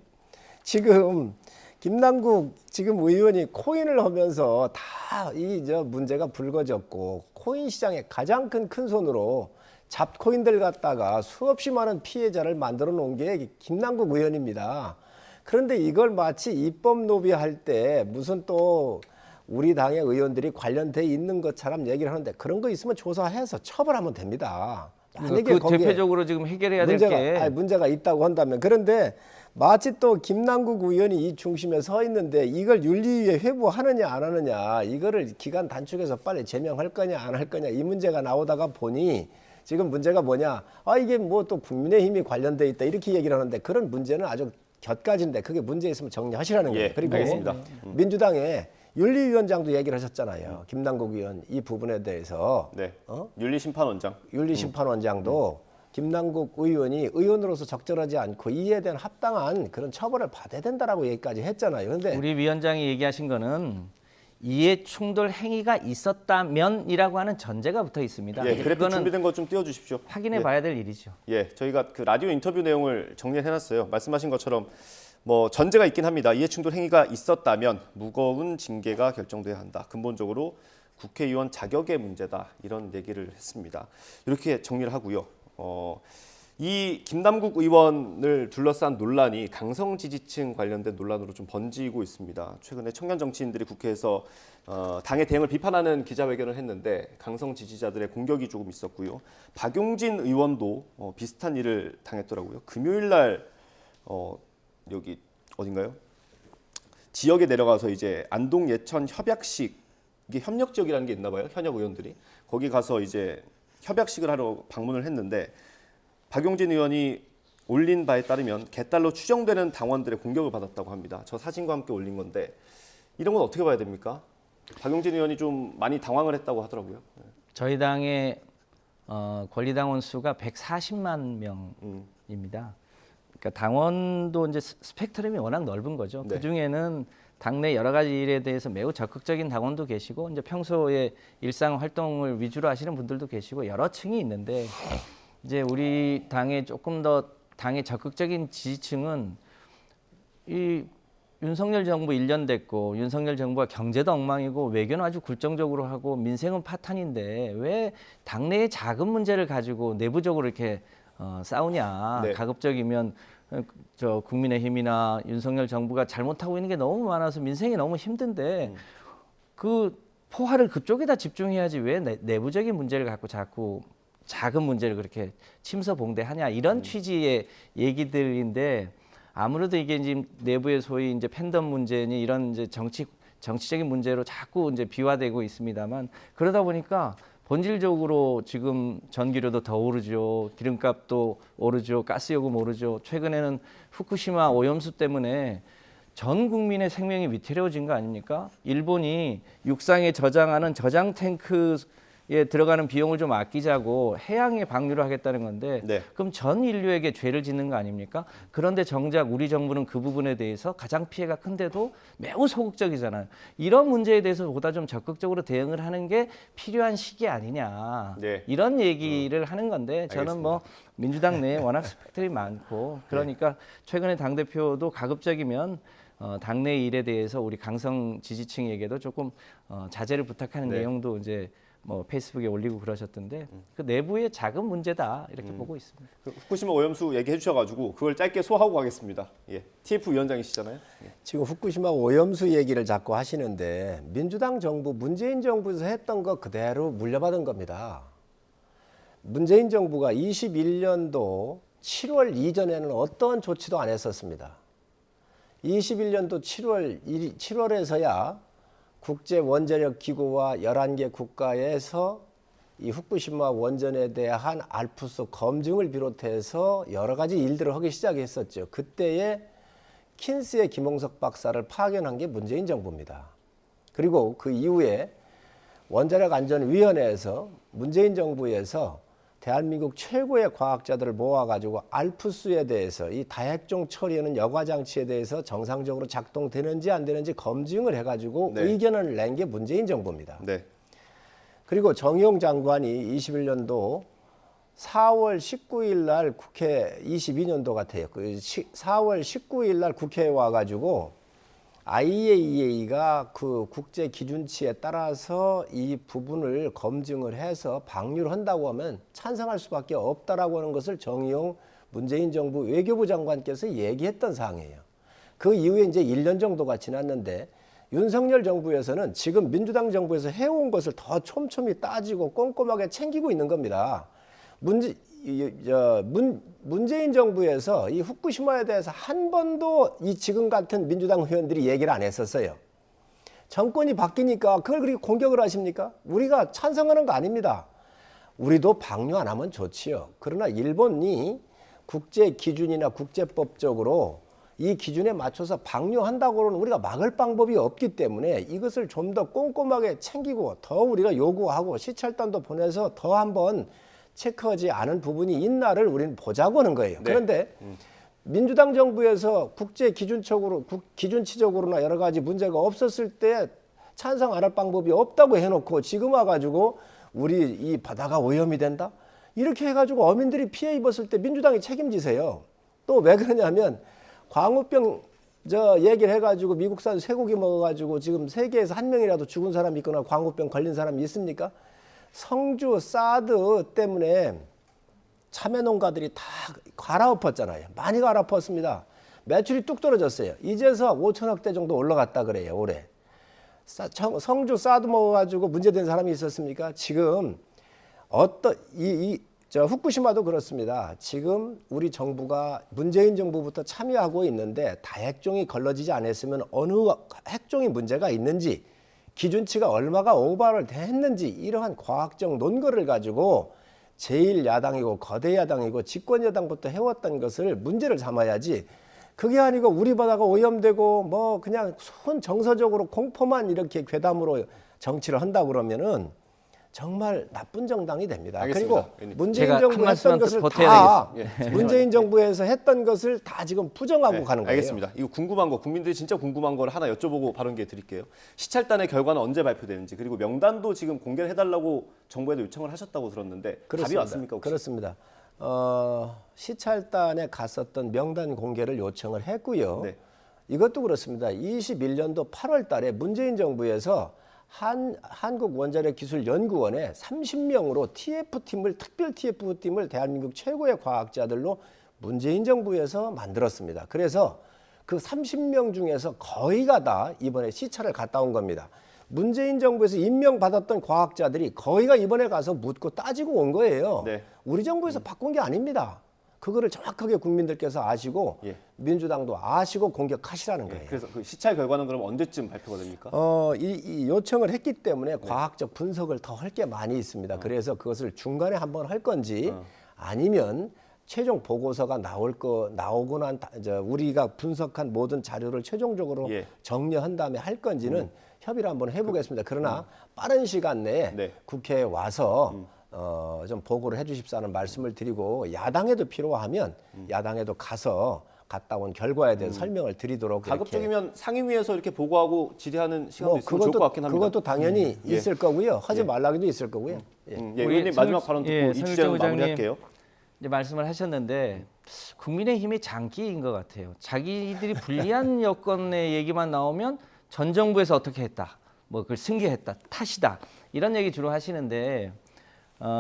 Speaker 21: 지금 김남국 지금 의원이 코인을 하면서 다 이 문제가 불거졌고 코인 시장의 가장 큰 손으로 잡코인들 갖다가 수없이 많은 피해자를 만들어 놓은 게 김남국 의원입니다. 그런데 이걸 마치 입법 로비할 때 무슨 또 우리 당의 의원들이 관련돼 있는 것처럼 얘기를 하는데 그런 거 있으면 조사해서 처벌하면 됩니다.
Speaker 20: 그 대표적으로 지금 해결해야 될 게
Speaker 21: 문제가 있다고 한다면 그런데 마치 또 김남국 의원이 이 중심에 서 있는데 이걸 윤리위에 회부하느냐 안 하느냐 이거를 기간 단축해서 빨리 제명할 거냐 안 할 거냐 이 문제가 나오다가 보니 지금 문제가 뭐냐 이게 뭐 또 국민의힘이 관련돼 있다 이렇게 얘기를 하는데 그런 문제는 아주 곁가지인데 그게 문제 있으면 정리하시라는 거예요. 그리고
Speaker 1: 알겠습니다.
Speaker 21: 민주당의 윤리위원장도 얘기를 하셨잖아요. 김남국 의원 이 부분에 대해서
Speaker 1: 네. 윤리심판원장.
Speaker 21: 윤리심판원장도 김남국 의원이 의원으로서 적절하지 않고 이에 대한 합당한 그런 처벌을 받아야 된다라고 얘기까지 했잖아요. 그런데
Speaker 20: 우리 위원장이 얘기하신 거는 이해 충돌 행위가 있었다면이라고 하는 전제가 붙어 있습니다.
Speaker 1: 예, 그래프 준비된 것 좀 띄워주십시오.
Speaker 20: 확인해 봐야 될 일이죠.
Speaker 1: 예, 저희가 그 라디오 인터뷰 내용을 정리해놨어요. 말씀하신 것처럼 뭐 전제가 있긴 합니다. 이해충돌 행위가 있었다면 무거운 징계가 결정돼야 한다. 근본적으로 국회의원 자격의 문제다. 이런 얘기를 했습니다. 이렇게 정리를 하고요. 이 김남국 의원을 둘러싼 논란이 강성 지지층 관련된 논란으로 좀 번지고 있습니다. 최근에 청년 정치인들이 국회에서 당의 대응을 비판하는 기자회견을 했는데 강성 지지자들의 공격이 조금 있었고요. 박용진 의원도 비슷한 일을 당했더라고요. 금요일 날 여기 어딘가요? 지역에 내려가서 이제 안동 예천 협약식 이게 협력 지역이라는 게 있나 봐요. 현역 의원들이 거기 가서 이제 협약식을 하러 방문을 했는데 박용진 의원이 올린 바에 따르면 개딸로 추정되는 당원들의 공격을 받았다고 합니다. 저 사진과 함께 올린 건데 이런 건 어떻게 봐야 됩니까? 박용진 의원이 좀 많이 당황을 했다고 하더라고요.
Speaker 20: 저희 당의 권리당원 수가 140만 명입니다. 그러니까 당원도 이제 스펙트럼이 워낙 넓은 거죠.
Speaker 1: 네.
Speaker 20: 그 중에는 당내 여러 가지 일에 대해서 매우 적극적인 당원도 계시고 이제 평소에 일상 활동을 위주로 하시는 분들도 계시고 여러 층이 있는데 이제 우리 당의 조금 더 당의 적극적인 지지층은 이 윤석열 정부 1년 됐고 윤석열 정부가 경제도 엉망이고 외교는 아주 굴종적으로 하고 민생은 파탄인데 왜 당내의 작은 문제를 가지고 내부적으로 이렇게 싸우냐.
Speaker 1: 네.
Speaker 20: 가급적이면 저 국민의힘이나 윤석열 정부가 잘못하고 있는 게 너무 많아서 민생이 너무 힘든데 그 포화를 그쪽에다 집중해야지 왜 내부적인 문제를 갖고 자꾸 작은 문제를 그렇게 침서봉대하냐 이런 취지의 얘기들인데 아무래도 이게 지금 내부의 소위 이제 팬덤 문제니 이런 이제 정치적인 문제로 자꾸 이제 비화되고 있습니다만 그러다 보니까 본질적으로 지금 전기료도 더 오르죠. 기름값도 오르죠. 가스요금 오르죠. 최근에는 후쿠시마 오염수 때문에 전 국민의 생명이 위태로워진 거 아닙니까? 일본이 육상에 저장하는 저장 탱크에 들어가는 비용을 좀 아끼자고 해양에 방류를 하겠다는 건데
Speaker 1: 네.
Speaker 20: 그럼 전 인류에게 죄를 짓는 거 아닙니까? 그런데 정작 우리 정부는 그 부분에 대해서 가장 피해가 큰데도 매우 소극적이잖아요. 이런 문제에 대해서 보다 좀 적극적으로 대응을 하는 게 필요한 시기 아니냐.
Speaker 1: 네.
Speaker 20: 이런 얘기를 하는 건데 저는
Speaker 1: 알겠습니다.
Speaker 20: 뭐 민주당 내에 워낙 스펙트럼이 많고 그러니까 최근에 당대표도 가급적이면 당내 일에 대해서 우리 강성 지지층에게도 조금 자제를 부탁하는
Speaker 1: 네.
Speaker 20: 내용도 이제 뭐 페이스북에 올리고 그러셨던데 그 내부의 작은 문제다 이렇게 보고 있습니다.
Speaker 1: 그 후쿠시마 오염수 얘기해 주셔가지고 그걸 짧게 소화하고 가겠습니다. 예. TF 위원장이시잖아요. 예.
Speaker 21: 지금 후쿠시마 오염수 얘기를 자꾸 하시는데 민주당 정부, 문재인 정부에서 했던 거 그대로 물려받은 겁니다. 문재인 정부가 21년도 7월 이전에는 어떤 조치도 안 했었습니다. 21년도 7월에서야 국제원자력기구와 11개 국가에서 이 후쿠시마 원전에 대한 알프스 검증을 비롯해서 여러 가지 일들을 하기 시작했었죠. 그때에 킨스의 김홍석 박사를 파견한 게 문재인 정부입니다. 그리고 그 이후에 원자력안전위원회에서 문재인 정부에서 대한민국 최고의 과학자들을 모아가지고 알프스에 대해서 이 다핵종 처리하는 여과장치에 대해서 정상적으로 작동되는지 안 되는지 검증을 해가지고
Speaker 1: 네.
Speaker 21: 의견을 낸 게 문재인 정부입니다.
Speaker 1: 네.
Speaker 21: 그리고 정의용 장관이 21년도 4월 19일 날 국회 22년도 같아요. 그 4월 19일 날 국회에 와가지고 IAEA가 그 국제 기준치에 따라서 이 부분을 검증을 해서 방류를 한다고 하면 찬성할 수밖에 없다라고 하는 것을 정의용 문재인 정부 외교부 장관께서 얘기했던 사항이에요. 그 이후에 이제 1년 정도가 지났는데 윤석열 정부에서는 지금 민주당 정부에서 해온 것을 더 촘촘히 따지고 꼼꼼하게 챙기고 있는 겁니다. 문재인 정부에서 이 후쿠시마에 대해서 한 번도 이 지금 같은 민주당 의원들이 얘기를 안 했었어요. 정권이 바뀌니까 그걸 그렇게 공격을 하십니까? 우리가 찬성하는 거 아닙니다. 우리도 방류 안 하면 좋지요. 그러나 일본이 국제 기준이나 국제법적으로 이 기준에 맞춰서 방류한다고는 우리가 막을 방법이 없기 때문에 이것을 좀 더 꼼꼼하게 챙기고 더 우리가 요구하고 시찰단도 보내서 더 한번 체크하지 않은 부분이 있나를 우리는 보자고 하는 거예요.
Speaker 1: 네.
Speaker 21: 그런데 민주당 정부에서 국제 기준치적으로나 여러 가지 문제가 없었을 때 찬성 안 할 방법이 없다고 해놓고 지금 와가지고 우리 이 바다가 오염이 된다? 이렇게 해가지고 어민들이 피해 입었을 때 민주당이 책임지세요. 또 왜 그러냐면 광우병 얘기를 해가지고 미국산 쇠고기 먹어가지고 지금 세계에서 한 명이라도 죽은 사람이 있거나 광우병 걸린 사람이 있습니까? 성주 사드 때문에 참외 농가들이 다 갈아엎었잖아요. 많이 갈아엎었습니다. 매출이 뚝 떨어졌어요. 이제서 5천억 대 정도 올라갔다 그래요, 올해. 성주 사드 먹어가지고 문제된 사람이 있었습니까? 지금 후쿠시마도 그렇습니다. 지금 우리 정부가 문재인 정부부터 참여하고 있는데 다핵종이 걸러지지 않았으면 어느 핵종이 문제가 있는지 기준치가 얼마가 오버를 했는지 이러한 과학적 논거를 가지고 제1야당이고 거대 야당이고 집권여당부터 해왔던 것을 문제를 삼아야지 그게 아니고 우리 바다가 오염되고 뭐 그냥 손 정서적으로 공포만 이렇게 괴담으로 정치를 한다 그러면은 정말 나쁜 정당이 됩니다.
Speaker 1: 알겠습니다.
Speaker 21: 그리고 문재인 정부 했던 것을 다 문재인 정부에서 했던 것을 다 지금 부정하고 가는 거예요.
Speaker 1: 알겠습니다. 이거 궁금한 거, 국민들이 진짜 궁금한 걸 하나 여쭤보고 발언 기회 드릴게요. 시찰단의 결과는 언제 발표되는지 그리고 명단도 지금 공개를 해달라고 정부에도 요청을 하셨다고 들었는데
Speaker 21: 그렇습니다.
Speaker 1: 답이 왔습니까? 혹시?
Speaker 21: 그렇습니다. 시찰단에 갔었던 명단 공개를 요청을 했고요.
Speaker 1: 네.
Speaker 21: 이것도 그렇습니다. 21년도 8월 달에 문재인 정부에서 한국원자력기술연구원에 30명으로 특별 TF팀을 대한민국 최고의 과학자들로 문재인 정부에서 만들었습니다. 그래서 그 30명 중에서 거의가 다 이번에 시찰을 갔다 온 겁니다. 문재인 정부에서 임명받았던 과학자들이 거의가 이번에 가서 묻고 따지고 온 거예요.
Speaker 1: 네.
Speaker 21: 우리 정부에서 바꾼 게 아닙니다. 그거를 정확하게 국민들께서 아시고 민주당도 아시고 공격하시라는 거예요.
Speaker 1: 그래서 그 시찰 결과는 그럼 언제쯤 발표가 됩니까?
Speaker 21: 이 요청을 했기 때문에 과학적 분석을 더 할 게 많이 있습니다. 그래서 그것을 중간에 한번 할 건지 아니면 최종 보고서가 나오고 난 우리가 분석한 모든 자료를 최종적으로 정리한 다음에 할 건지는 협의를 한번 해보겠습니다. 그러나 빠른 시간 내에 국회에 와서 좀 보고를 해주십사는 말씀을 드리고 야당에도 필요하면 야당에도 갔다 온 결과에 대해서 설명을 드리도록
Speaker 1: 가급적이면 상임위에서 이렇게 보고하고 질의하는 시간도 있으면 좋을 것 같긴 합니다.
Speaker 21: 그것도 당연히 있을 거고요. 하지 말라기도 있을 거고요.
Speaker 1: 의원님 마지막 발언 듣고 이 주제로 마무리할게요.
Speaker 20: 이제 말씀을 하셨는데 국민의힘의 장기인 것 같아요. 자기들이 불리한 여건의 얘기만 나오면 전 정부에서 어떻게 했다. 뭐 그걸 승계했다, 탓이다 이런 얘기 주로 하시는데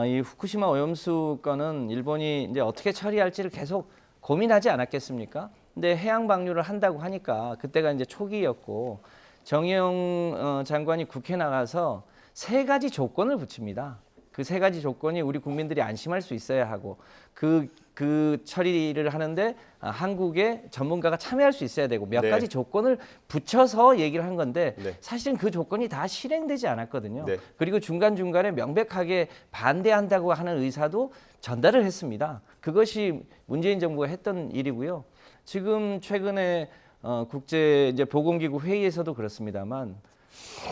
Speaker 20: 이 후쿠시마 오염수 건은 일본이 이제 어떻게 처리할지를 계속 고민하지 않았겠습니까? 근데 해양 방류를 한다고 하니까 그때가 이제 초기였고 정의용 장관이 국회 나가서 3가지 조건을 붙입니다. 그 3가지 조건이 우리 국민들이 안심할 수 있어야 하고 그 처리를 하는데 한국의 전문가가 참여할 수 있어야 되고 몇
Speaker 1: 네.
Speaker 20: 가지 조건을 붙여서 얘기를 한 건데
Speaker 1: 네.
Speaker 20: 사실은 그 조건이 다 실행되지 않았거든요.
Speaker 1: 네.
Speaker 20: 그리고 중간중간에 명백하게 반대한다고 하는 의사도 전달을 했습니다. 그것이 문재인 정부가 했던 일이고요. 지금 최근에 국제 이제 보건기구 회의에서도 그렇습니다만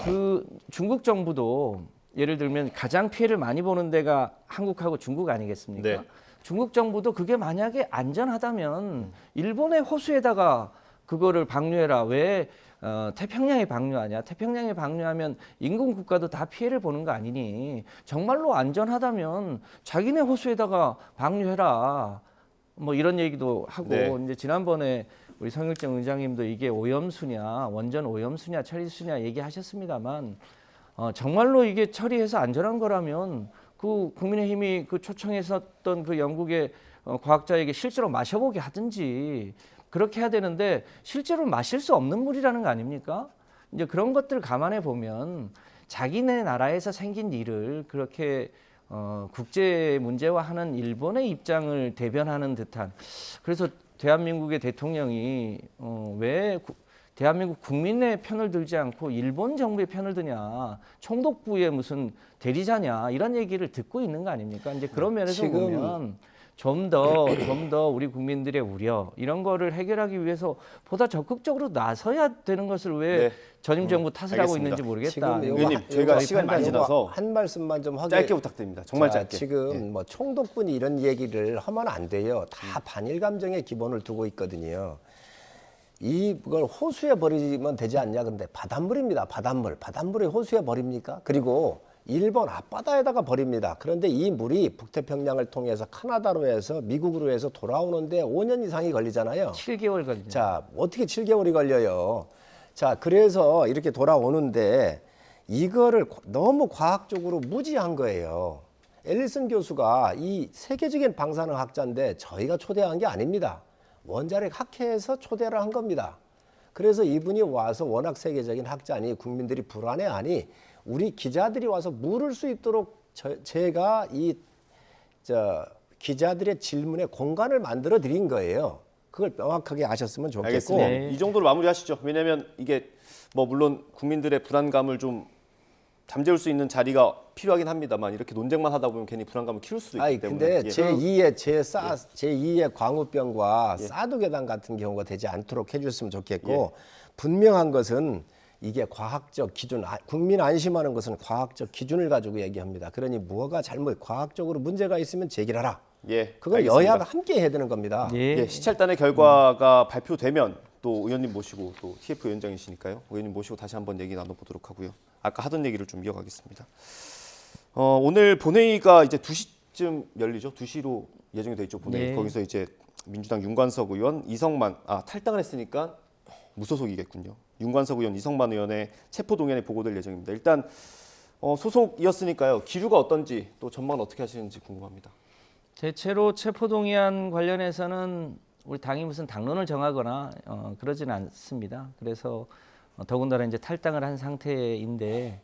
Speaker 20: 그 중국 정부도 예를 들면 가장 피해를 많이 보는 데가 한국하고 중국 아니겠습니까?
Speaker 1: 네.
Speaker 20: 중국 정부도 그게 만약에 안전하다면 일본의 호수에다가 그거를 방류해라. 왜 태평양에 방류하냐? 태평양에 방류하면 인근 국가도 다 피해를 보는 거 아니니? 정말로 안전하다면 자기네 호수에다가 방류해라. 뭐 이런 얘기도 하고
Speaker 1: 네.
Speaker 20: 이제 지난번에 우리 성일정 의장님도 이게 오염수냐, 원전 오염수냐, 처리수냐 얘기하셨습니다만 정말로 이게 처리해서 안전한 거라면 그 국민의힘이 그 초청했었던 그 영국의 과학자에게 실제로 마셔보게 하든지 그렇게 해야 되는데 실제로 마실 수 없는 물이라는 거 아닙니까? 이제 그런 것들 감안해 보면 자기네 나라에서 생긴 일을 그렇게 국제 문제화하는 일본의 입장을 대변하는 듯한 그래서 대한민국의 대통령이 왜 대한민국 국민의 편을 들지 않고 일본 정부의 편을 드냐, 총독부의 무슨 대리자냐 이런 얘기를 듣고 있는 거 아닙니까? 이제 그런 면에서
Speaker 21: 지금
Speaker 20: 보면 좀 더 우리 국민들의 우려 이런 거를 해결하기 위해서 보다 적극적으로 나서야 되는 것을 왜
Speaker 1: 네.
Speaker 20: 전임 정부 탓을 하고
Speaker 1: 알겠습니다.
Speaker 20: 있는지 모르겠다.
Speaker 21: 지금
Speaker 1: 의원님, 저희가 시간이 많이 지나서
Speaker 21: 한 말씀만 좀 하게
Speaker 1: 짧게 부탁드립니다. 정말
Speaker 21: 자,
Speaker 1: 짧게.
Speaker 21: 지금 뭐 총독분이 이런 얘기를 하면 안 돼요. 다 반일 감정의 기본을 두고 있거든요. 이걸 호수에 버리면 되지 않냐? 근데 바닷물입니다. 바닷물을 호수에 버립니까? 그리고 일본 앞바다에다가 버립니다. 그런데 이 물이 북태평양을 통해서 카나다로 해서 미국으로 해서 돌아오는데 5년 이상이 걸리잖아요.
Speaker 20: 7개월 걸리죠.
Speaker 21: 자, 어떻게 7개월이 걸려요? 자, 그래서 이렇게 돌아오는데 이거를 너무 과학적으로 무지한 거예요. 앨리슨 교수가 이 세계적인 방사능 학자인데 저희가 초대한 게 아닙니다. 원자력 학회에서 초대를 한 겁니다. 그래서 이분이 와서 워낙 세계적인 학자니 국민들이 불안해하니 우리 기자들이 와서 물을 수 있도록 제가 기자들의 질문에 공간을 만들어 드린 거예요. 그걸 명확하게 아셨으면 좋겠고.
Speaker 1: 알겠습니다. 이 정도로 마무리하시죠. 왜냐하면 이게 뭐 물론 국민들의 불안감을 좀 잠재울 수 있는 자리가 필요하긴 합니다만 이렇게 논쟁만 하다 보면 괜히 불안감을 키울 수도 있기 때문에.
Speaker 21: 근데 제2의 광우병과 사드 괴담 같은 경우가 되지 않도록 해줬으면 좋겠고 분명한 것은 이게 과학적 기준, 국민 안심하는 것은 과학적 기준을 가지고 얘기합니다. 그러니 뭐가 과학적으로 문제가 있으면 제기하라. 그걸
Speaker 1: 알겠습니다.
Speaker 21: 여야가 함께 해야 되는 겁니다.
Speaker 1: 시찰단의 결과가 발표되면 또 의원님 모시고 또 TF 위원장이시니까요. 의원님 모시고 다시 한번 얘기 나눠보도록 하고요. 아까 하던 얘기를 좀 이어가겠습니다. 오늘 본회의가 이제 2시쯤 열리죠. 2시로 예정이 돼 있죠. 본회의. 거기서 이제 민주당 윤관석 의원, 이성만 탈당을 했으니까 무소속이겠군요. 윤관석 의원, 이성만 의원의 체포동의안이 보고될 예정입니다. 일단 소속이었으니까요. 기류가 어떤지 또 전망은 어떻게 하시는지 궁금합니다.
Speaker 20: 대체로 체포동의안 관련해서는 우리 당이 무슨 당론을 정하거나 그러지는 않습니다. 그래서 더군다나 이제 탈당을 한 상태인데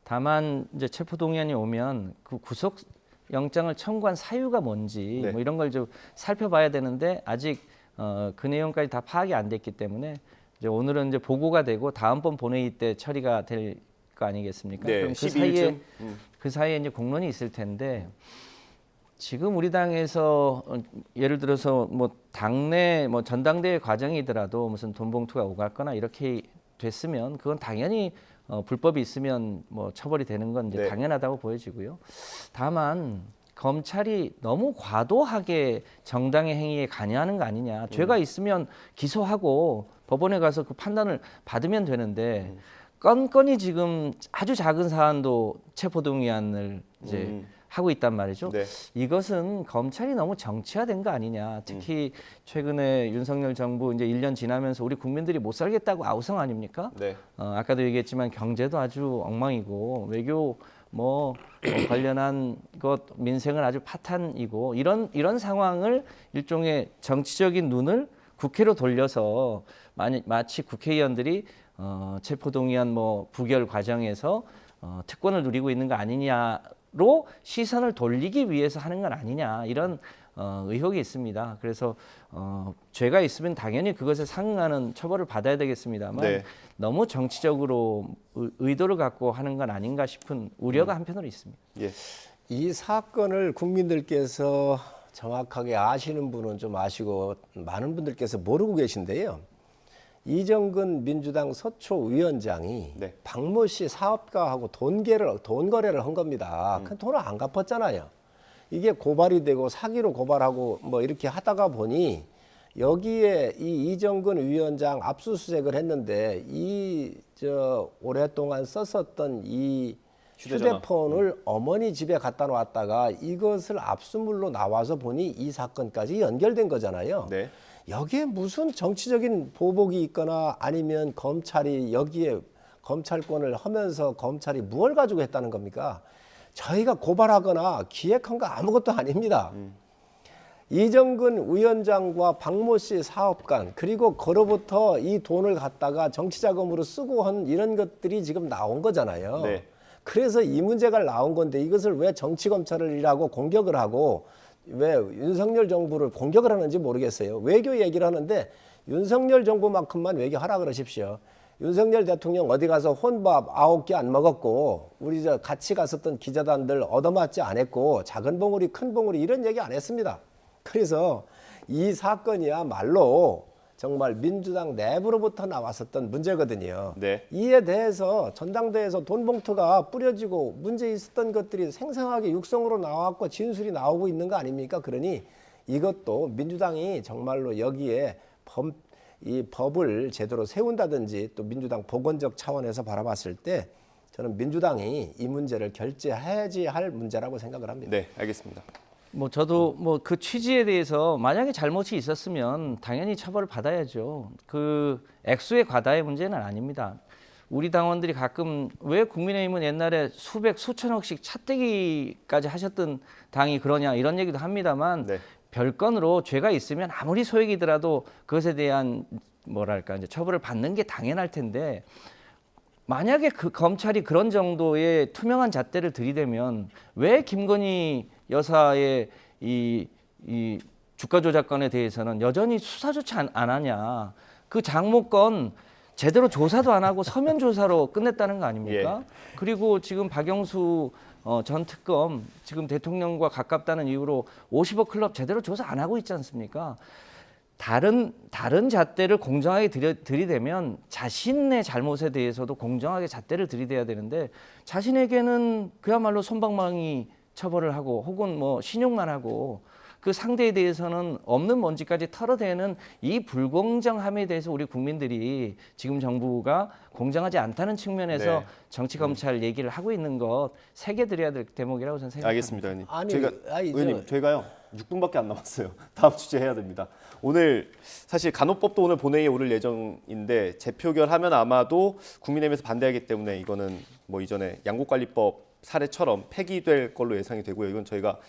Speaker 20: 다만 이제 체포동의안이 오면 그 구속영장을 청구한 사유가 뭔지 뭐 이런 걸 좀 살펴봐야 되는데 아직 그 내용까지 다 파악이 안 됐기 때문에 이제 오늘은 이제 보고가 되고 다음번 본회의 때 처리가 될 거 아니겠습니까? 그럼 그 사이에 이제 공론이 있을 텐데 지금 우리 당에서 예를 들어서 뭐 당내 뭐 전당대회 과정이더라도 무슨 돈 봉투가 오갔거나 이렇게 됐으면 그건 당연히 불법이 있으면 뭐 처벌이 되는 건 이제 당연하다고 보여지고요. 다만 검찰이 너무 과도하게 정당의 행위에 관여하는 거 아니냐. 죄가 있으면 기소하고 법원에 가서 그 판단을 받으면 되는데 건건이 지금 아주 작은 사안도 체포동의안을 이제 하고 있단 말이죠.
Speaker 1: 네.
Speaker 20: 이것은 검찰이 너무 정치화된 거 아니냐. 특히 최근에 윤석열 정부 이제 1년 지나면서 우리 국민들이 못 살겠다고 아우성 아닙니까?
Speaker 1: 네.
Speaker 20: 아까도 얘기했지만 경제도 아주 엉망이고 외교 관련한 것 민생은 아주 파탄이고 이런 상황을 일종의 정치적인 눈을 국회로 돌려서 마치 국회의원들이 체포동의안 부결 과정에서 특권을 누리고 있는 거 아니냐로 시선을 돌리기 위해서 하는 건 아니냐 이런 의혹이 있습니다. 그래서 죄가 있으면 당연히 그것에 상응하는 처벌을 받아야 되겠습니다만
Speaker 1: 네.
Speaker 20: 너무 정치적으로 의도를 갖고 하는 건 아닌가 싶은 우려가 한편으로 있습니다.
Speaker 1: 예.
Speaker 21: 이 사건을 국민들께서 정확하게 아시는 분은 좀 아시고 많은 분들께서 모르고 계신데요. 이정근 민주당 서초위원장이
Speaker 1: 네.
Speaker 21: 박모 씨 사업가하고 돈 거래를 한 겁니다. 그 돈을 안 갚았잖아요. 이게 고발이 되고 사기로 고발하고 이렇게 하다가 보니 여기에 이 이정근 위원장 압수수색을 했는데 오랫동안 썼었던 이 휴대폰을 어머니 집에 갖다 놨다가 이것을 압수물로 나와서 보니 이 사건까지 연결된 거잖아요.
Speaker 1: 네.
Speaker 21: 여기에 무슨 정치적인 보복이 있거나 아니면 검찰이 여기에 검찰권을 하면서 검찰이 무엇을 가지고 했다는 겁니까? 저희가 고발하거나 기획한 거 아무것도 아닙니다. 이정근 위원장과 박모 씨 사업관 그리고 그로부터 이 돈을 갖다가 정치자금으로 쓰고 한 이런 것들이 지금 나온 거잖아요.
Speaker 1: 네.
Speaker 21: 그래서 이 문제가 나온 건데 이것을 왜 정치검찰이라고 공격을 하고 왜 윤석열 정부를 공격을 하는지 모르겠어요. 외교 얘기를 하는데 윤석열 정부만큼만 외교하라 그러십시오. 윤석열 대통령 어디 가서 혼밥 9개 안 먹었고 우리 같이 갔었던 기자단들 얻어맞지 않았고 작은 봉우리 큰 봉우리 이런 얘기 안 했습니다. 그래서 이 사건이야말로 정말 민주당 내부로부터 나왔었던 문제거든요.
Speaker 1: 네.
Speaker 21: 이에 대해서 전당대회에서 돈 봉투가 뿌려지고 문제 있었던 것들이 생생하게 육성으로 나왔고 진술이 나오고 있는 거 아닙니까? 그러니 이것도 민주당이 정말로 여기에 이 법을 제대로 세운다든지 또 민주당 복원적 차원에서 바라봤을 때 저는 민주당이 이 문제를 결재해야지 할 문제라고 생각을 합니다.
Speaker 1: 네, 알겠습니다.
Speaker 20: 저도 그 취지에 대해서 만약에 잘못이 있었으면 당연히 처벌을 받아야죠. 그 액수의 과다의 문제는 아닙니다. 우리 당원들이 가끔 왜 국민의힘은 옛날에 수천억씩 차떼기까지 하셨던 당이 그러냐 이런 얘기도 합니다만
Speaker 1: 네.
Speaker 20: 별건으로 죄가 있으면 아무리 소액이더라도 그것에 대한 이제 처벌을 받는 게 당연할 텐데 만약에 그 검찰이 그런 정도의 투명한 잣대를 들이대면 왜 김건희 여사의 이 주가 조작건에 대해서는 여전히 수사조차 안 하냐. 그 장모건 제대로 조사도 안 하고 서면 조사로 끝냈다는 거 아닙니까?
Speaker 1: 예.
Speaker 20: 그리고 지금 박영수 전 특검 지금 대통령과 가깝다는 이유로 50억 클럽 제대로 조사 안 하고 있지 않습니까? 다른 잣대를 공정하게 들이대면 자신의 잘못에 대해서도 공정하게 잣대를 들이대야 되는데 자신에게는 그야말로 솜방망이 처벌을 하고 혹은 신용만 하고 그 상대에 대해서는 없는 먼지까지 털어대는 이 불공정함에 대해서 우리 국민들이 지금 정부가 공정하지 않다는 측면에서
Speaker 1: 네.
Speaker 20: 정치검찰 얘기를 하고 있는 것 새겨드려야 될 대목이라고 저는 생각합니다.
Speaker 1: 알겠습니다, 의원님.
Speaker 21: 아니,
Speaker 1: 의원님, 저희가요 6분밖에 안 남았어요. 다음 주제 해야 됩니다. 오늘 사실 간호법도 오늘 본회의에 오를 예정인데 재표결하면 아마도 국민의힘에서 반대하기 때문에 이거는 이전에 양국관리법 사례처럼 폐기될 걸로 예상이 되고요. 이건 저희가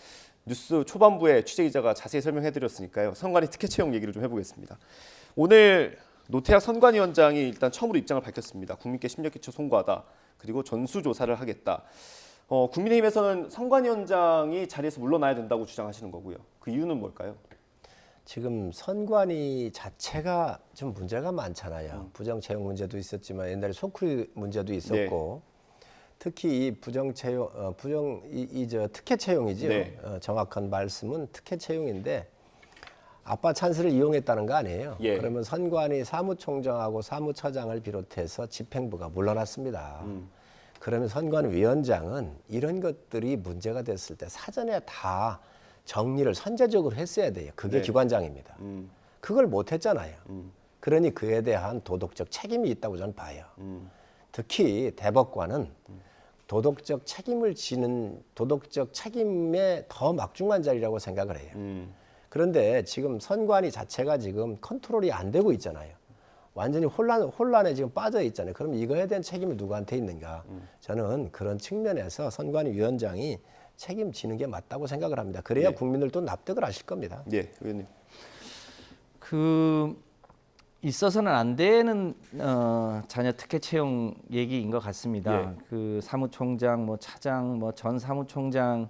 Speaker 1: 뉴스 초반부에 취재기자가 자세히 설명해드렸으니까요. 선관위 특혜 채용 얘기를 좀 해보겠습니다. 오늘 노태학 선관위원장이 일단 처음으로 입장을 밝혔습니다. 국민께 심려끼쳐 송구하다. 그리고 전수조사를 하겠다. 국민의힘에서는 선관위원장이 자리에서 물러나야 된다고 주장하시는 거고요. 그 이유는 뭘까요?
Speaker 21: 지금 선관위 자체가 좀 문제가 많잖아요. 부정 채용 문제도 있었지만 옛날에 소쿠리 문제도 있었고 특히 이 특혜 채용이죠.
Speaker 1: 네.
Speaker 21: 정확한 말씀은 특혜 채용인데 아빠 찬스를 이용했다는 거 아니에요.
Speaker 1: 예.
Speaker 21: 그러면 선관위 사무총장하고 사무처장을 비롯해서 집행부가 물러났습니다. 그러면 선관위원장은 이런 것들이 문제가 됐을 때 사전에 다 정리를 선제적으로 했어야 돼요. 그게
Speaker 1: 네.
Speaker 21: 기관장입니다. 그걸 못했잖아요. 그러니 그에 대한 도덕적 책임이 있다고 저는 봐요. 특히 대법관은 도덕적 책임을 지는 도덕적 책임에 더 막중한 자리라고 생각을 해요. 그런데 지금 선관위 자체가 지금 컨트롤이 안 되고 있잖아요. 완전히 혼란에 지금 빠져 있잖아요. 그럼 이거에 대한 책임이 누구한테 있는가? 저는 그런 측면에서 선관위 위원장이 책임지는 게 맞다고 생각을 합니다. 그래야 국민들도 납득을 하실 겁니다.
Speaker 1: 예, 의원님.
Speaker 20: 있어서는 안 되는 자녀 특혜 채용 얘기인 것 같습니다. 그 사무총장, 뭐 차장, 뭐 전 사무총장의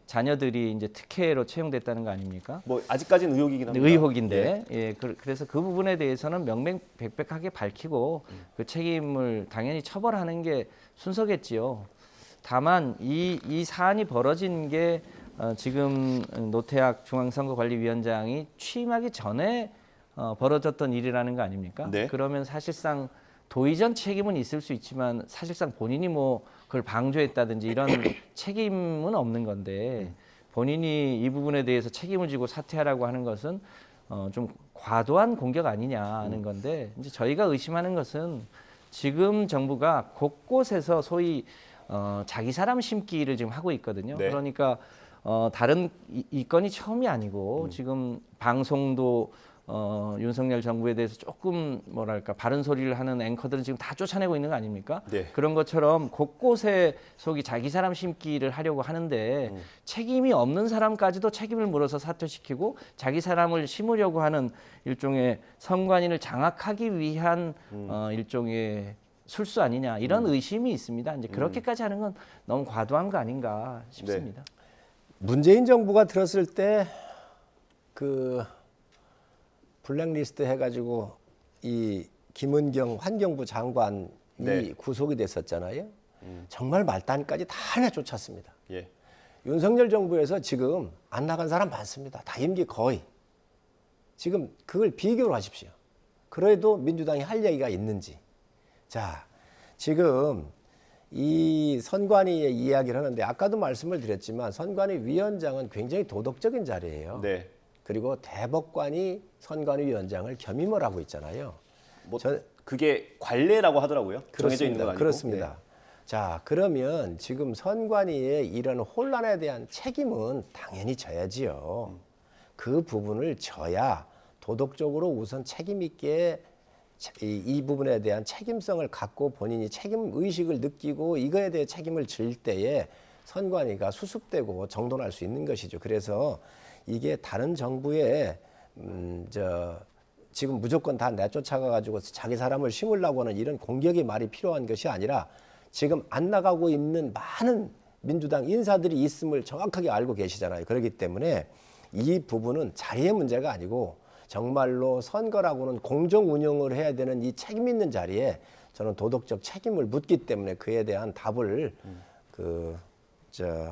Speaker 20: 자녀들이 이제 특혜로 채용됐다는 거 아닙니까?
Speaker 1: 뭐 아직까지는 의혹이긴 합니다.
Speaker 20: 의혹인데, 그래서 그 부분에 대해서는 명명백백하게 밝히고 그 책임을 당연히 처벌하는 게 순서겠지요. 다만 이 사안이 벌어진 게 지금 노태학 중앙선거관리위원장이 취임하기 전에 벌어졌던 일이라는 거 아닙니까?
Speaker 1: 네.
Speaker 20: 그러면 사실상 도의전 책임은 있을 수 있지만 사실상 본인이 뭐 그걸 방조했다든지 이런 책임은 없는 건데 본인이 이 부분에 대해서 책임을 지고 사퇴하라고 하는 것은 좀 과도한 공격 아니냐 하는 건데 이제 저희가 의심하는 것은 지금 정부가 곳곳에서 소위 자기 사람 심기를 지금 하고 있거든요.
Speaker 1: 네.
Speaker 20: 그러니까 다른 이 건이 처음이 아니고 지금 방송도 윤석열 정부에 대해서 조금 뭐랄까 바른 소리를 하는 앵커들은 지금 다 쫓아내고 있는 거 아닙니까?
Speaker 1: 네.
Speaker 20: 그런 것처럼 곳곳에 속이 자기 사람 심기를 하려고 하는데 책임이 없는 사람까지도 책임을 물어서 사퇴시키고 자기 사람을 심으려고 하는 일종의 선관위를 장악하기 위한 일종의 술수 아니냐 이런 의심이 있습니다. 이제 그렇게까지 하는 건 너무 과도한 거 아닌가 싶습니다.
Speaker 21: 문재인 정부가 들었을 때 그 블랙리스트 해가지고 이 김은경 환경부 장관이 구속이 됐었잖아요. 정말 말단까지 다 내쫓았습니다.
Speaker 1: 예.
Speaker 21: 윤석열 정부에서 지금 안 나간 사람 많습니다. 다 임기 거의. 지금 그걸 비교를 하십시오. 그래도 민주당이 할 얘기가 있는지. 자, 지금 이 선관위의 이야기를 하는데 아까도 말씀을 드렸지만 선관위 위원장은 굉장히 도덕적인 자리예요.
Speaker 1: 네.
Speaker 21: 그리고 대법관이 선관위 위원장을 겸임을 하고 있잖아요.
Speaker 1: 뭐 그게 관례라고 하더라고요. 정해져 있는 건 아니고.
Speaker 21: 그렇습니다. 자, 그러면 지금 선관위의 이런 혼란에 대한 책임은 당연히 져야지요. 그 부분을 져야 도덕적으로 우선 책임 있게 이 부분에 대한 책임성을 갖고 본인이 책임 의식을 느끼고 이거에 대해 책임을 질 때에 선관위가 수습되고 정돈할 수 있는 것이죠. 그래서 이게 다른 정부의 지금 무조건 다 내쫓아가 가지고 자기 사람을 심으려고 하는 이런 공격의 말이 필요한 것이 아니라 지금 안 나가고 있는 많은 민주당 인사들이 있음을 정확하게 알고 계시잖아요. 그렇기 때문에 이 부분은 자리의 문제가 아니고 정말로 선거라고는 공정 운영을 해야 되는 이 책임 있는 자리에 저는 도덕적 책임을 묻기 때문에 그에 대한 답을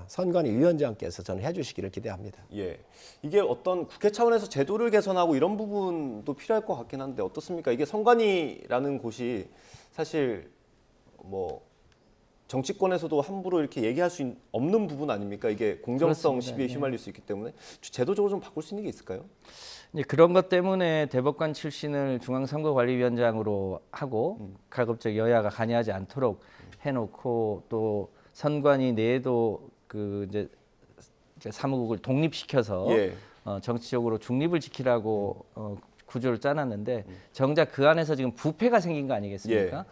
Speaker 21: 선관위 위원장께서 저는 해주시기를 기대합니다.
Speaker 1: 예, 이게 어떤 국회 차원에서 제도를 개선하고 이런 부분도 필요할 것 같긴 한데 어떻습니까? 이게 선관위라는 곳이 사실 뭐 정치권에서도 함부로 이렇게 얘기할 수 없는 부분 아닙니까? 이게 공정성
Speaker 20: 그렇습니다.
Speaker 1: 시비에 휘말릴 수 있기 때문에 제도적으로 좀 바꿀 수 있는 게 있을까요?
Speaker 20: 그런 것 때문에 대법관 출신을 중앙선거관리위원장으로 하고 가급적 여야가 관여하지 않도록 해놓고 또 선관위 내에도 이제 사무국을 독립시켜서 정치적으로 중립을 지키라고 구조를 짜놨는데 정작 그 안에서 지금 부패가 생긴 거 아니겠습니까?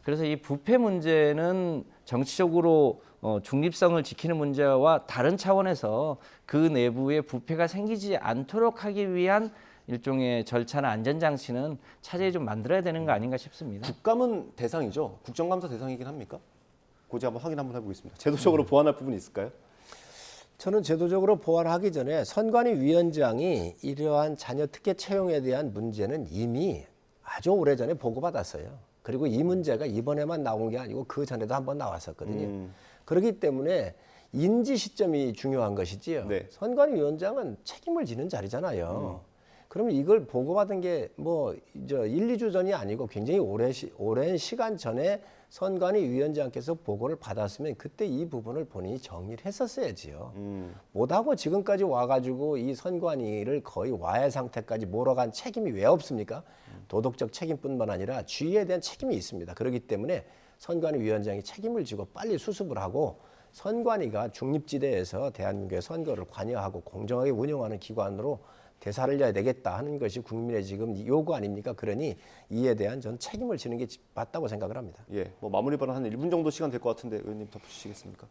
Speaker 20: 그래서 이 부패 문제는 정치적으로 중립성을 지키는 문제와 다른 차원에서 그 내부에 부패가 생기지 않도록 하기 위한 일종의 절차나 안전장치는 차제히 좀 만들어야 되는 거 아닌가 싶습니다.
Speaker 1: 국감은 대상이죠? 국정감사 대상이긴 합니까? 그거 제가 확인 한번 해보겠습니다. 제도적으로 보완할 부분이 있을까요?
Speaker 21: 저는 제도적으로 보완하기 전에 선관위 위원장이 이러한 자녀 특혜 채용에 대한 문제는 이미 아주 오래전에 보고받았어요. 그리고 이 문제가 이번에만 나온 게 아니고 그 전에도 한번 나왔었거든요. 그렇기 때문에 인지 시점이 중요한 것이지요. 선관위 위원장은 책임을 지는 자리잖아요. 그러면 이걸 보고받은 게 뭐 1, 2주 전이 아니고 굉장히 오랜 시간 전에 선관위 위원장께서 보고를 받았으면 그때 이 부분을 본인이 정리를 했었어야지요. 못하고 지금까지 와가지고 이 선관위를 거의 와해 상태까지 몰아간 책임이 왜 없습니까? 도덕적 책임뿐만 아니라 주의에 대한 책임이 있습니다. 그렇기 때문에 선관위 위원장이 책임을 지고 빨리 수습을 하고 선관위가 중립지대에서 대한민국의 선거를 관여하고 공정하게 운영하는 기관으로 되살려야 되겠다 하는 것이 국민의 지금 요구 아닙니까? 그러니 이에 대한 전 책임을 지는 게 맞다고 생각을 합니다.
Speaker 1: 예, 뭐 마무리 발언 한 1분 정도 시간 될 것 같은데 의원님 덧붙이시겠습니까?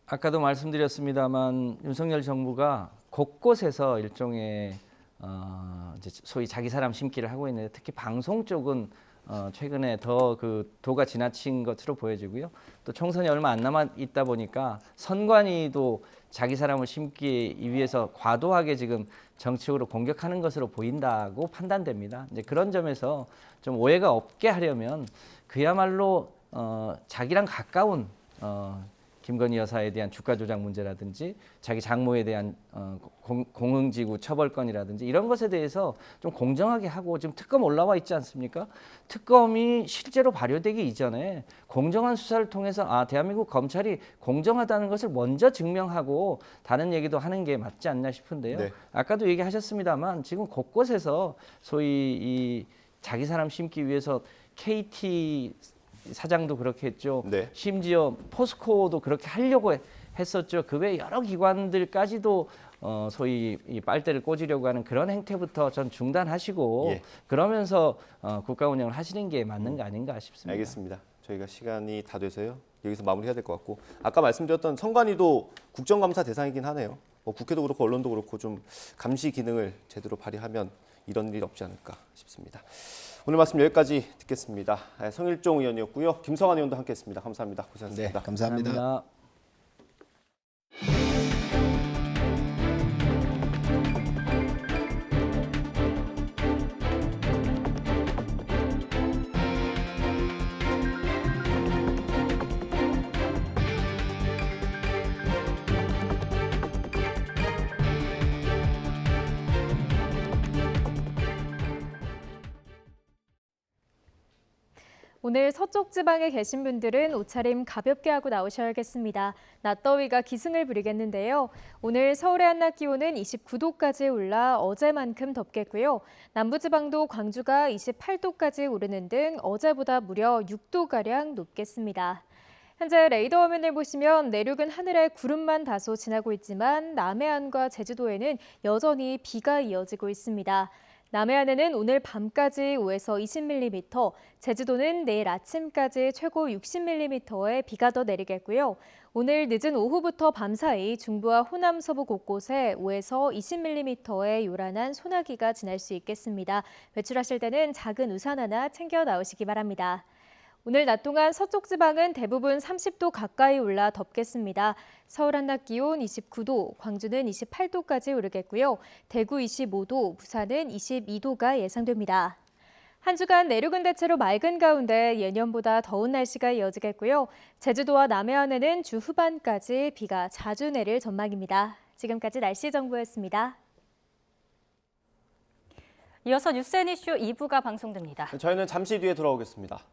Speaker 20: 아까도 말씀드렸습니다만 윤석열 정부가 곳곳에서 일종의 이제 소위 자기 사람 심기를 하고 있는데 특히 방송 쪽은 최근에 더 도가 지나친 것으로 보여지고요. 또 총선이 얼마 안 남아 있다 보니까 선관위도 자기 사람을 심기 위해서 과도하게 지금 정치적으로 공격하는 것으로 보인다고 판단됩니다. 이제 그런 점에서 좀 오해가 없게 하려면 그야말로 자기랑 가까운 김건희 여사에 대한 주가 조작 문제라든지 자기 장모에 대한 공흥지구 처벌건이라든지 이런 것에 대해서 좀 공정하게 하고 지금 특검 올라와 있지 않습니까? 특검이 실제로 발효되기 이전에 공정한 수사를 통해서 대한민국 검찰이 공정하다는 것을 먼저 증명하고 다른 얘기도 하는 게 맞지 않나 싶은데요.
Speaker 1: 네.
Speaker 20: 아까도 얘기하셨습니다만 지금 곳곳에서 소위 이 자기 사람 심기 위해서 KT 사장도 그렇게 했죠.
Speaker 1: 네.
Speaker 20: 심지어 포스코도 그렇게 하려고 했었죠. 그 외 여러 기관들까지도 소위 이 빨대를 꽂으려고 하는 그런 행태부터 전 중단하시고
Speaker 1: 예.
Speaker 20: 그러면서 국가 운영을 하시는 게 맞는 거 아닌가 싶습니다.
Speaker 1: 알겠습니다. 저희가 시간이 다 돼서요. 여기서 마무리해야 될 것 같고 아까 말씀드렸던 선관위도 국정감사 대상이긴 하네요. 뭐 국회도 그렇고 언론도 그렇고 좀 감시 기능을 제대로 발휘하면 이런 일이 없지 않을까 싶습니다. 오늘 말씀 여기까지 듣겠습니다. 성일종 의원이었고요. 김성환 의원도 함께했습니다. 감사합니다. 고생하셨습니다.
Speaker 21: 네, 감사합니다.
Speaker 3: 오늘 서쪽 지방에 계신 분들은 옷차림 가볍게 하고 나오셔야겠습니다. 낮더위가 기승을 부리겠는데요. 오늘 서울의 한낮 기온은 29도까지 올라 어제만큼 덥겠고요. 남부지방도 광주가 28도까지 오르는 등 어제보다 무려 6도가량 높겠습니다. 현재 레이더 화면을 보시면 내륙은 하늘에 구름만 다소 지나고 있지만 남해안과 제주도에는 여전히 비가 이어지고 있습니다. 남해안에는 오늘 밤까지 5에서 20mm, 제주도는 내일 아침까지 최고 60mm의 비가 더 내리겠고요. 오늘 늦은 오후부터 밤사이 중부와 호남 서부 곳곳에 5에서 20mm의 요란한 소나기가 지날 수 있겠습니다. 외출하실 때는 작은 우산 하나 챙겨 나오시기 바랍니다. 오늘 낮 동안 서쪽 지방은 대부분 30도 가까이 올라 덥겠습니다. 서울 한낮 기온 29도, 광주는 28도까지 오르겠고요. 대구 25도, 부산은 22도가 예상됩니다. 한 주간 내륙은 대체로 맑은 가운데 예년보다 더운 날씨가 이어지겠고요. 제주도와 남해안에는 주 후반까지 비가 자주 내릴 전망입니다. 지금까지 날씨 정보였습니다.
Speaker 2: 이어서 뉴스 앤 이슈 2부가 방송됩니다.
Speaker 1: 저희는 잠시 뒤에 돌아오겠습니다.